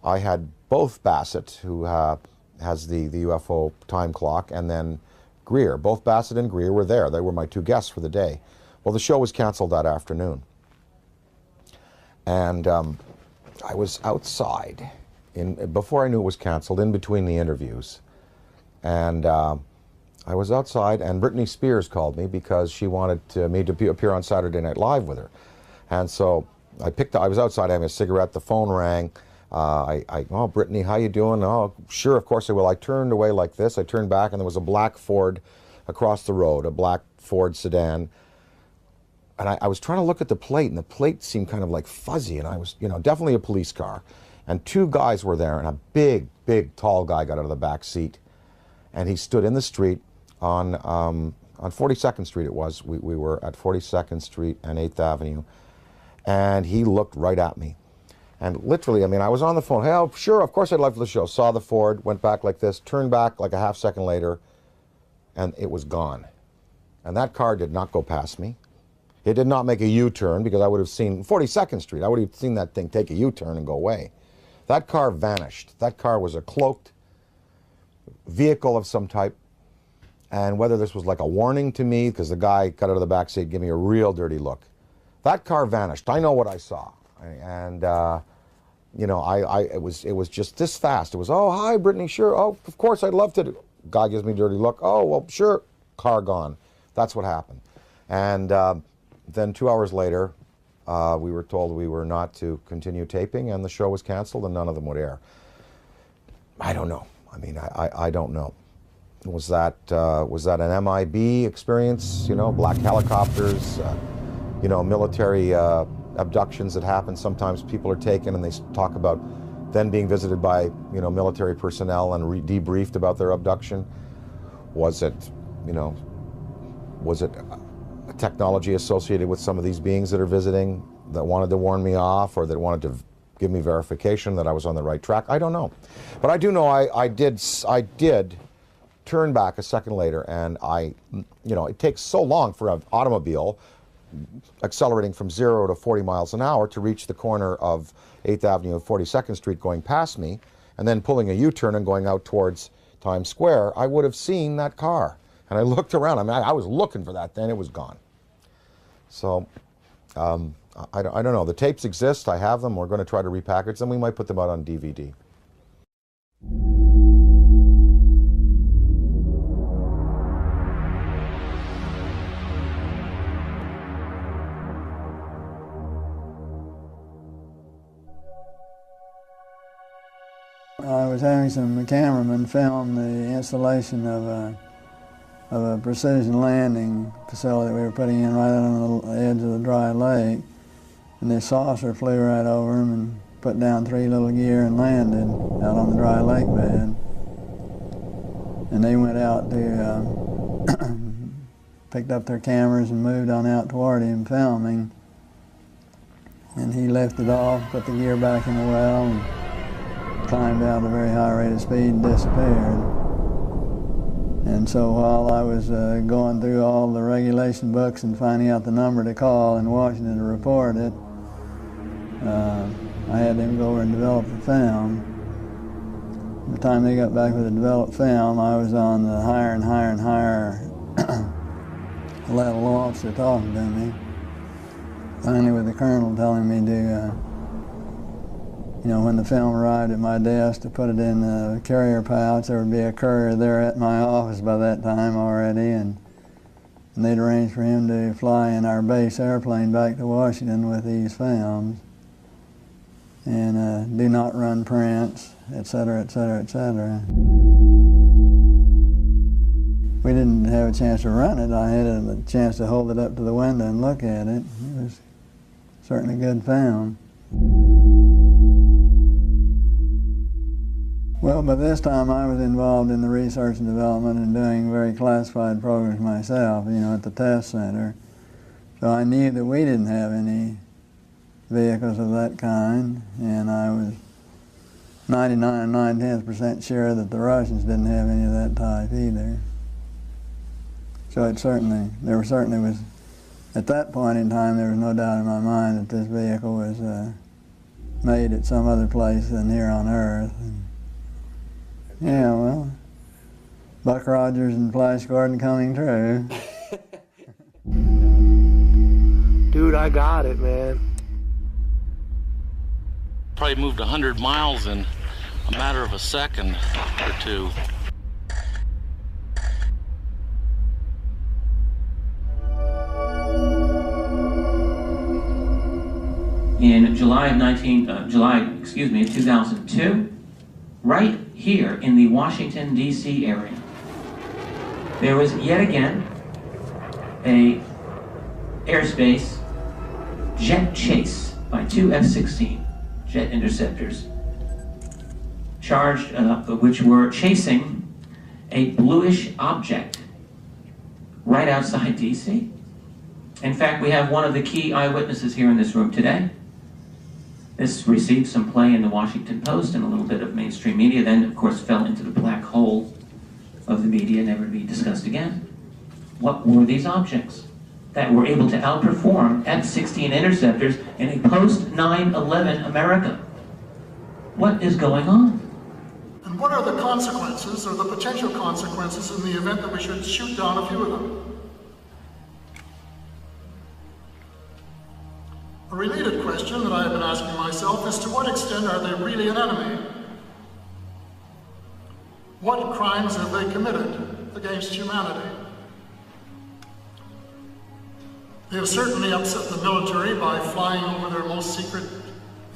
I had both Bassett, who has the UFO time clock, and then Greer. Both Bassett and Greer were there. They were my two guests for the day. Well, the show was canceled that afternoon. And I was outside, before I knew it was canceled, in between the interviews. And I was outside, and Britney Spears called me because she wanted me to appear on Saturday Night Live with her. And so I was outside having a cigarette, the phone rang. Oh, Brittany, how you doing? Oh, sure, of course I will. I turned away like this. I turned back, and there was a black Ford across the road, a black Ford sedan. And I was trying to look at the plate, and the plate seemed kind of like fuzzy, and I was, definitely a police car. And two guys were there, and a big, big, tall guy got out of the back seat. And he stood in the street on 42nd Street it was. We were at 42nd Street and 8th Avenue. And he looked right at me. And literally, I was on the phone. Hey, oh, sure, of course I'd love for the show. Saw the Ford, went back like this, turned back like a half second later, and it was gone. And that car did not go past me. It did not make a U-turn, because I would have seen 42nd Street. I would have seen that thing take a U-turn and go away. That car vanished. That car was a cloaked vehicle of some type. And whether this was like a warning to me, because the guy got out of the back seat, gave me a real dirty look. That car vanished. I know what I saw. And, it was just this fast. It was, oh, hi, Brittany, sure. Oh, of course, I'd love to. Guy gives me a dirty look. Oh, well, sure. Car gone. That's what happened. And then 2 hours later, we were told we were not to continue taping, and the show was canceled, and none of them would air. I don't know. I don't know. Was that an MIB experience? Black helicopters, military abductions that happen. Sometimes people are taken, and they talk about then being visited by, military personnel and debriefed about their abduction. Was it a technology associated with some of these beings that are visiting that wanted to warn me off, or that wanted to give me verification that I was on the right track? I don't know. But I do know I did turn back a second later, and it takes so long for an automobile accelerating from 0 to 40 miles an hour to reach the corner of 8th Avenue and 42nd Street going past me, and then pulling a U-turn and going out towards Times Square. I would have seen that car. And I looked around. I was looking for that then. It was gone. So, I don't know. The tapes exist. I have them. We're going to try to repackage them. We might put them out on DVD. I was having some cameramen film the installation of a precision landing facility we were putting in right on the edge of the dry lake. And this saucer flew right over them and put down 3 little gear and landed out on the dry lake bed. And they went out to, picked up their cameras and moved on out toward him filming. And he lifted off, put the gear back in the well, and climbed out at a very high rate of speed and disappeared. And so while I was going through all the regulation books and finding out the number to call in Washington to report it, I had them go over and develop the film. By the time they got back with the developed film, I was on the higher and higher and higher level officer talking to me. Finally with the colonel telling me to when the film arrived at my desk, to put it in the carrier pouch. There would be a courier there at my office by that time already, and they'd arranged for him to fly in our base airplane back to Washington with these films, and do not run prints, etc., etc., etc. We didn't have a chance to run it. I had a chance to hold it up to the window and look at it. It was certainly good found. Well, by this time I was involved in the research and development and doing very classified programs myself, at the test center. So I knew that we didn't have any vehicles of that kind, and I was 99 9/10% sure that the Russians didn't have any of that type either. So there certainly was, at that point in time, there was no doubt in my mind that this vehicle was made at some other place than here on Earth. Yeah, well, Buck Rogers and Flash Gordon coming true. Dude, I got it, man. Probably moved 100 miles in a matter of a second or two. In July of 2002, right here in the Washington, D.C. area, there was yet again a airspace jet chase by two F-16 jet interceptors, which were chasing a bluish object right outside D.C. In fact, we have one of the key eyewitnesses here in this room today. This received some play in the Washington Post and a little bit of mainstream media, then of course fell into the black hole of the media, never to be discussed again. What were these objects that were able to outperform F-16 interceptors in a post-9/11 America? What is going on? And what are the consequences, or the potential consequences, in the event that we should shoot down a few of them? A related question that I have been asking myself is, to what extent are they really an enemy? What crimes have they committed against humanity? They have certainly upset the military by flying over their most secret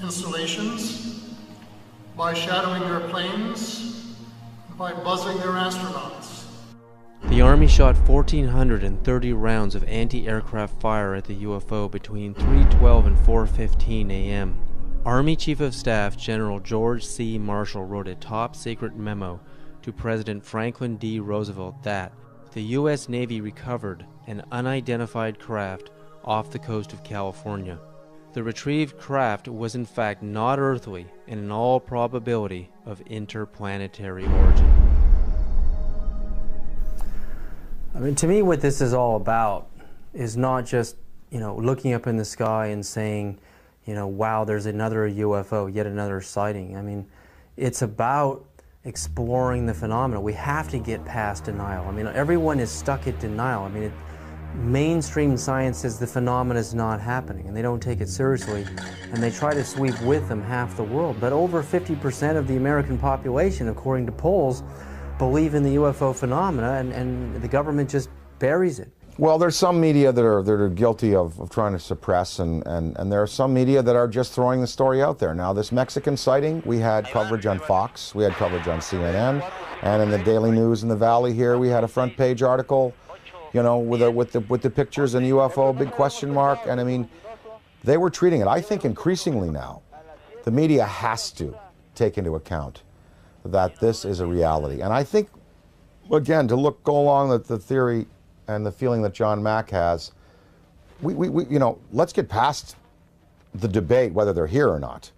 installations, by shadowing their planes, and by buzzing their astronauts. The Army shot 1,430 rounds of anti-aircraft fire at the UFO between 3:12 and 4:15 a.m. Army Chief of Staff General George C. Marshall wrote a top-secret memo to President Franklin D. Roosevelt that the U.S. Navy recovered an unidentified craft off the coast of California. The retrieved craft was in fact not earthly and in all probability of interplanetary origin. I mean, to me, what this is all about is not just, looking up in the sky and saying, wow, there's another UFO, yet another sighting. I mean, it's about exploring the phenomena. We have to get past denial. I mean, everyone is stuck at denial. I mean, mainstream science says the phenomena is not happening, and they don't take it seriously, and they try to sweep with them half the world. But over 50% of the American population, according to polls, believe in the UFO phenomena, and the government just buries it. Well, there's some media that are guilty of trying to suppress, and there are some media that are just throwing the story out there. Now, this Mexican sighting, we had coverage on Fox, we had coverage on CNN, and in the Daily News in the Valley here, we had a front page article, with the pictures and UFO, big question mark, and I mean, they were treating it. I think increasingly now, the media has to take into account that this is a reality. And I think, again, to go along with the theory and the feeling that John Mack has, let's get past the debate whether they're here or not.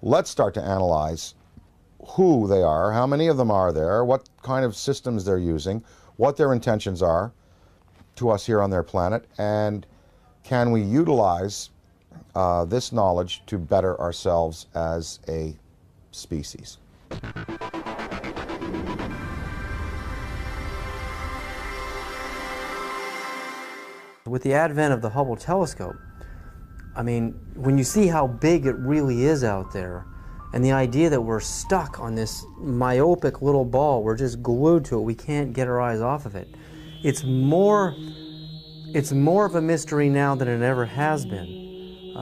Let's start to analyze who they are, how many of them are there, what kind of systems they're using, what their intentions are to us here on their planet, and can we utilize this knowledge to better ourselves as a species. With the advent of the Hubble telescope, I mean, when you see how big it really is out there, and the idea that we're stuck on this myopic little ball, we're just glued to it, we can't get our eyes off of it. It's more of a mystery now than it ever has been.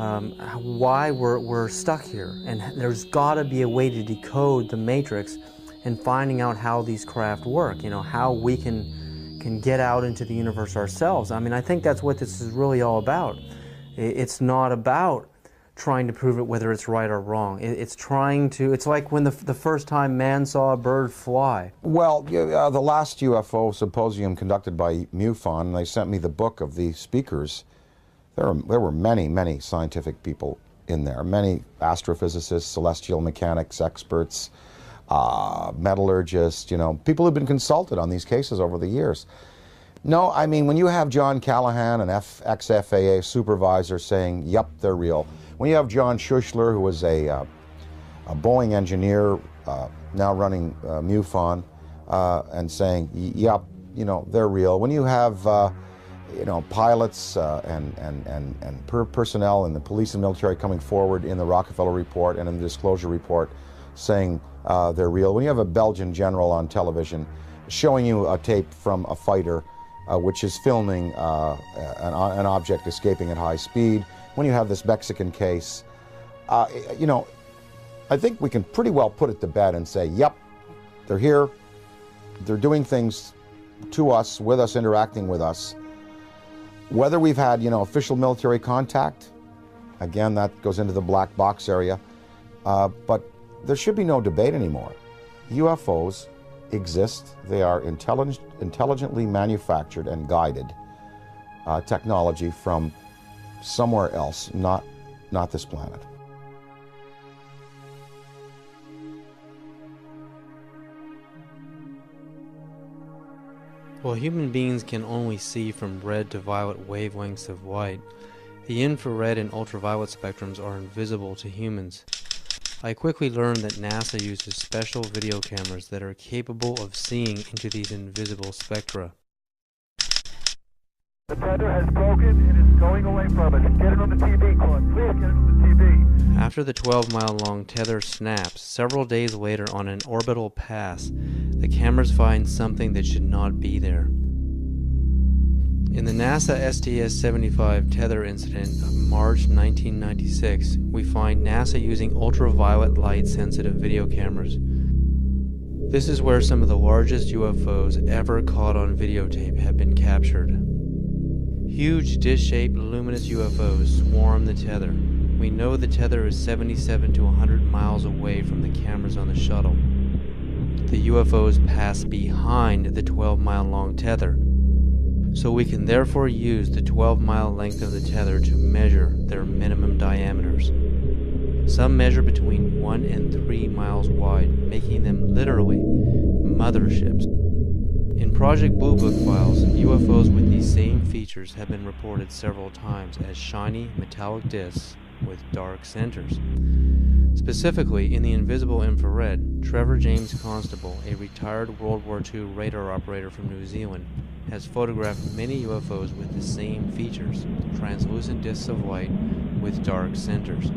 Why we're stuck here, and there's got to be a way to decode the matrix and finding out how these craft work, how we can get out into the universe ourselves. I mean, I think that's what this is really all about, It's not about trying to prove it whether it's right or wrong. It's trying to, it's like when the first time man saw a bird fly. Well, the last UFO symposium conducted by MUFON, they sent me the book of the speakers. There were many, many scientific people in there, many astrophysicists, celestial mechanics experts, metallurgists, you know, people who've been consulted on these cases over the years. No, I mean, when you have John Callahan, an ex-FAA supervisor, saying, yep, they're real. When you have John Schuessler, who was a Boeing engineer, now running MUFON, and saying, yep, you know, they're real. When you have, you know, pilots and personnel in the police and military coming forward in the Rockefeller Report and in the Disclosure Report saying they're real. When you have a Belgian general on television showing you a tape from a fighter which is filming an object escaping at high speed, when you have this Mexican case, you know, I think we can pretty well put it to bed and say, yep, they're here, they're doing things to us, with us, interacting with us. Whether we've had, you know, official military contact, again, that goes into the black box area, but there should be no debate anymore. UFOs exist. They are intelligently manufactured and guided technology from somewhere else, not this planet. While human beings can only see from red to violet wavelengths of light, the infrared and ultraviolet spectrums are invisible to humans. I quickly learned that NASA uses special video cameras that are capable of seeing into these invisible spectra. The tether has broken and is going away from us. Get it on the TV, Claude. Please get it on the TV. After the 12-mile-long tether snaps, several days later on an orbital pass, the cameras find something that should not be there. In the NASA STS-75 tether incident of March 1996, we find NASA using ultraviolet light-sensitive video cameras. This is where some of the largest UFOs ever caught on videotape have been captured. Huge dish-shaped luminous UFOs swarm the tether. We know the tether is 77 to 100 miles away from the cameras on the shuttle. The UFOs pass behind the 12-mile-long tether, so we can therefore use the 12-mile length of the tether to measure their minimum diameters. Some measure between 1 and 3 miles wide, making them literally motherships. In Project Blue Book files, UFOs with these same features have been reported several times as shiny metallic discs with dark centers. Specifically, in the invisible infrared, Trevor James Constable, a retired World War II radar operator from New Zealand, has photographed many UFOs with the same features, translucent discs of light with dark centers.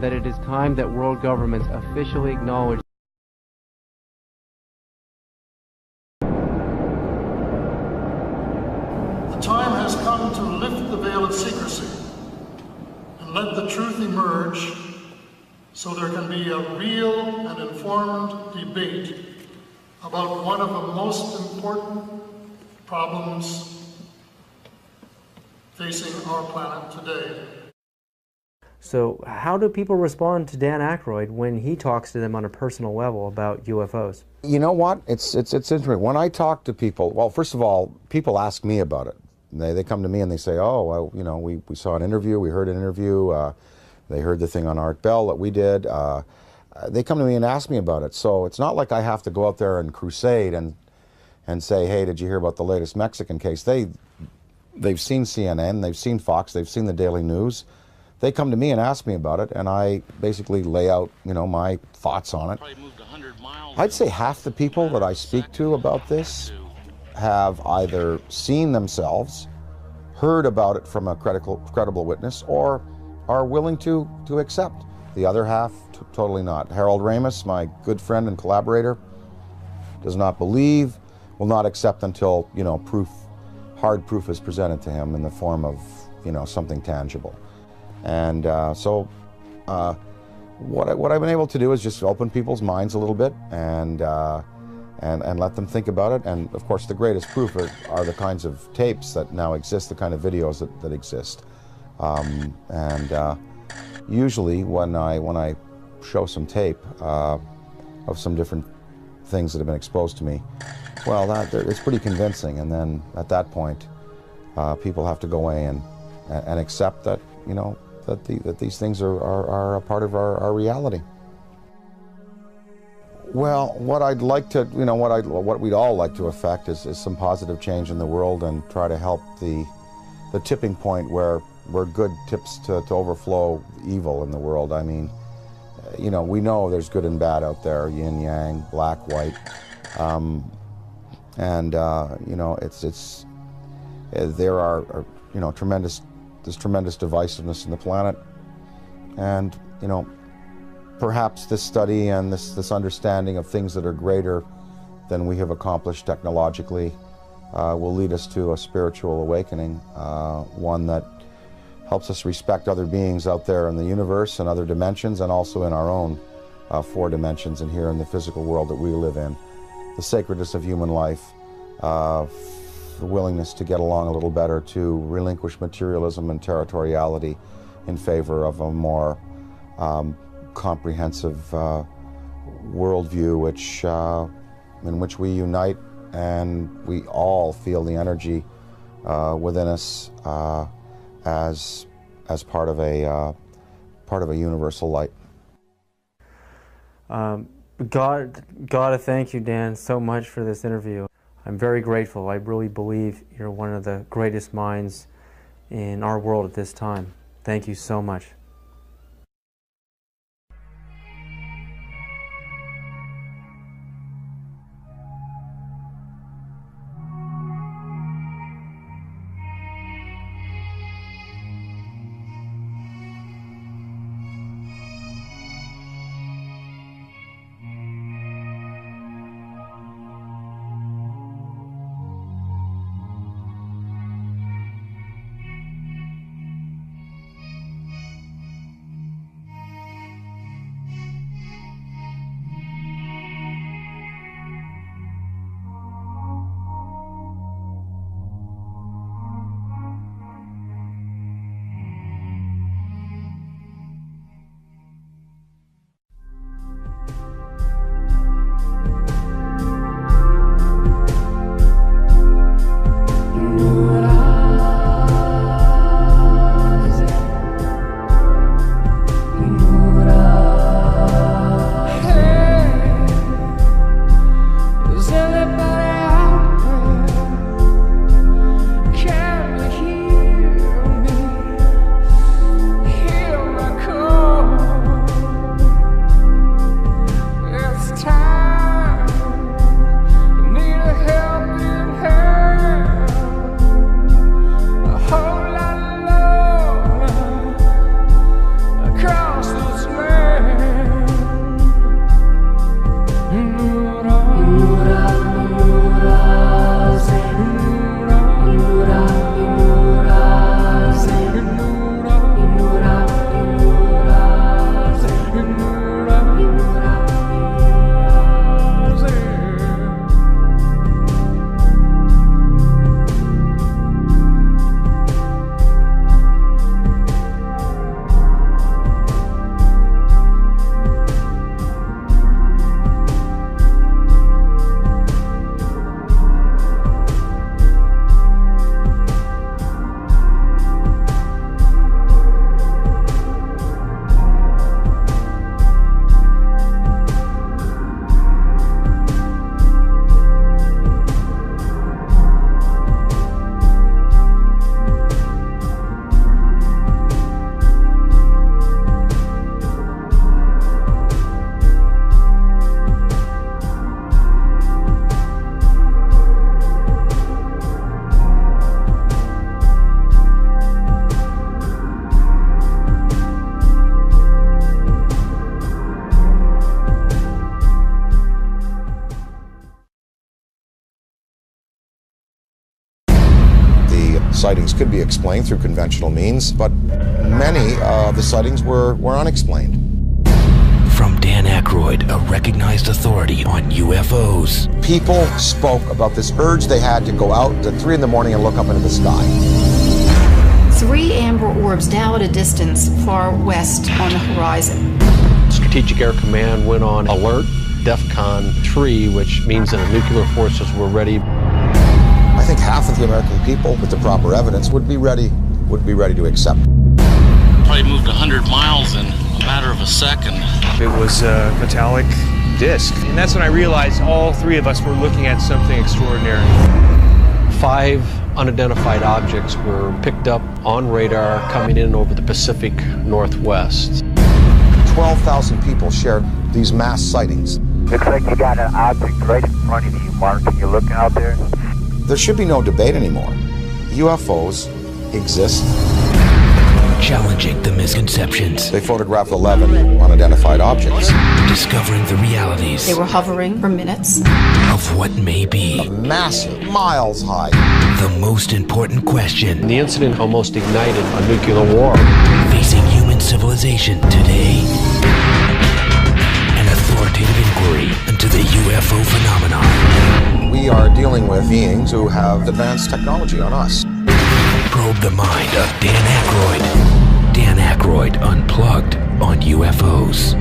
That it is time that world governments officially acknowledge the time has come to lift the veil of secrecy and let the truth emerge so there can be a real and informed debate about one of the most important problems facing our planet today. So how do people respond to Dan Aykroyd when he talks to them on a personal level about UFOs? You know what? It's interesting. When I talk to people, well, first of all, people ask me about it. They come to me and they say, oh, well, you know, we saw an interview, we heard an interview, they heard the thing on Art Bell that we did. They come to me and ask me about it. So it's not like I have to go out there and crusade and say, hey, did you hear about the latest Mexican case? They've seen CNN, they've seen Fox, they've seen the Daily News. They come to me and ask me about it, and I basically lay out, you know, my thoughts on it. I'd say half the people that I speak to about this have either seen themselves, heard about it from a credible witness, or are willing to accept. The other half, totally not. Harold Ramis, my good friend and collaborator, does not believe, will not accept until, you know, proof hard proof is presented to him in the form of, you know, something tangible. And what I've been able to do is just open people's minds a little bit and let them think about it. And of course, the greatest proof are the kinds of tapes that now exist, the kind of videos that exist. Usually, when I show some tape of some different things that have been exposed to me, well, it's pretty convincing. And then at that point, people have to go away and accept that, you know, that these things are a part of our reality. Well, what I'd like to, you know, what we'd all like to affect is some positive change in the world and try to help the tipping point where good tips to overflow evil in the world. I mean, you know, we know there's good and bad out there, yin yang, black, white, you know, there are you know, there's tremendous divisiveness in the planet, and you know, perhaps this study and this understanding of things that are greater than we have accomplished technologically will lead us to a spiritual awakening, one that helps us respect other beings out there in the universe and other dimensions, and also in our own 4 dimensions and here in the physical world that we live in. The sacredness of human life, the willingness to get along a little better, to relinquish materialism and territoriality in favor of a more comprehensive worldview, in which we unite and we all feel the energy within us as part of a universal light. Gotta thank you, Dan, so much for this interview. I'm very grateful. I really believe you're one of the greatest minds in our world at this time. Thank you so much. sightings could be explained through conventional means, but many of the sightings were unexplained. From Dan Aykroyd, a recognized authority on UFOs. People spoke about this urge they had to go out at 3 in the morning and look up into the sky. 3 amber orbs now at a distance far west on the horizon. Strategic Air Command went on alert, DEFCON 3, which means that the nuclear forces were ready. I think half of the American people, with the proper evidence, would be ready to accept. Probably moved 100 miles in a matter of a second. It was a metallic disc, and that's when I realized all 3 of us were looking at something extraordinary. 5 unidentified objects were picked up on radar coming in over the Pacific Northwest. 12,000 people shared these mass sightings. Looks like you got an object right in front of you, Mark. Can you look out there? There should be no debate anymore. UFOs exist. Challenging the misconceptions. They photographed 11 unidentified objects. Discovering the realities. They were hovering for minutes. Of what may be. Massive, miles high. The most important question. The incident almost ignited a nuclear war. Facing human civilization today. An authoritative inquiry into the UFO phenomenon. We are dealing with beings who have advanced technology on us. Probe the mind of Dan Aykroyd. Dan Aykroyd Unplugged on UFOs.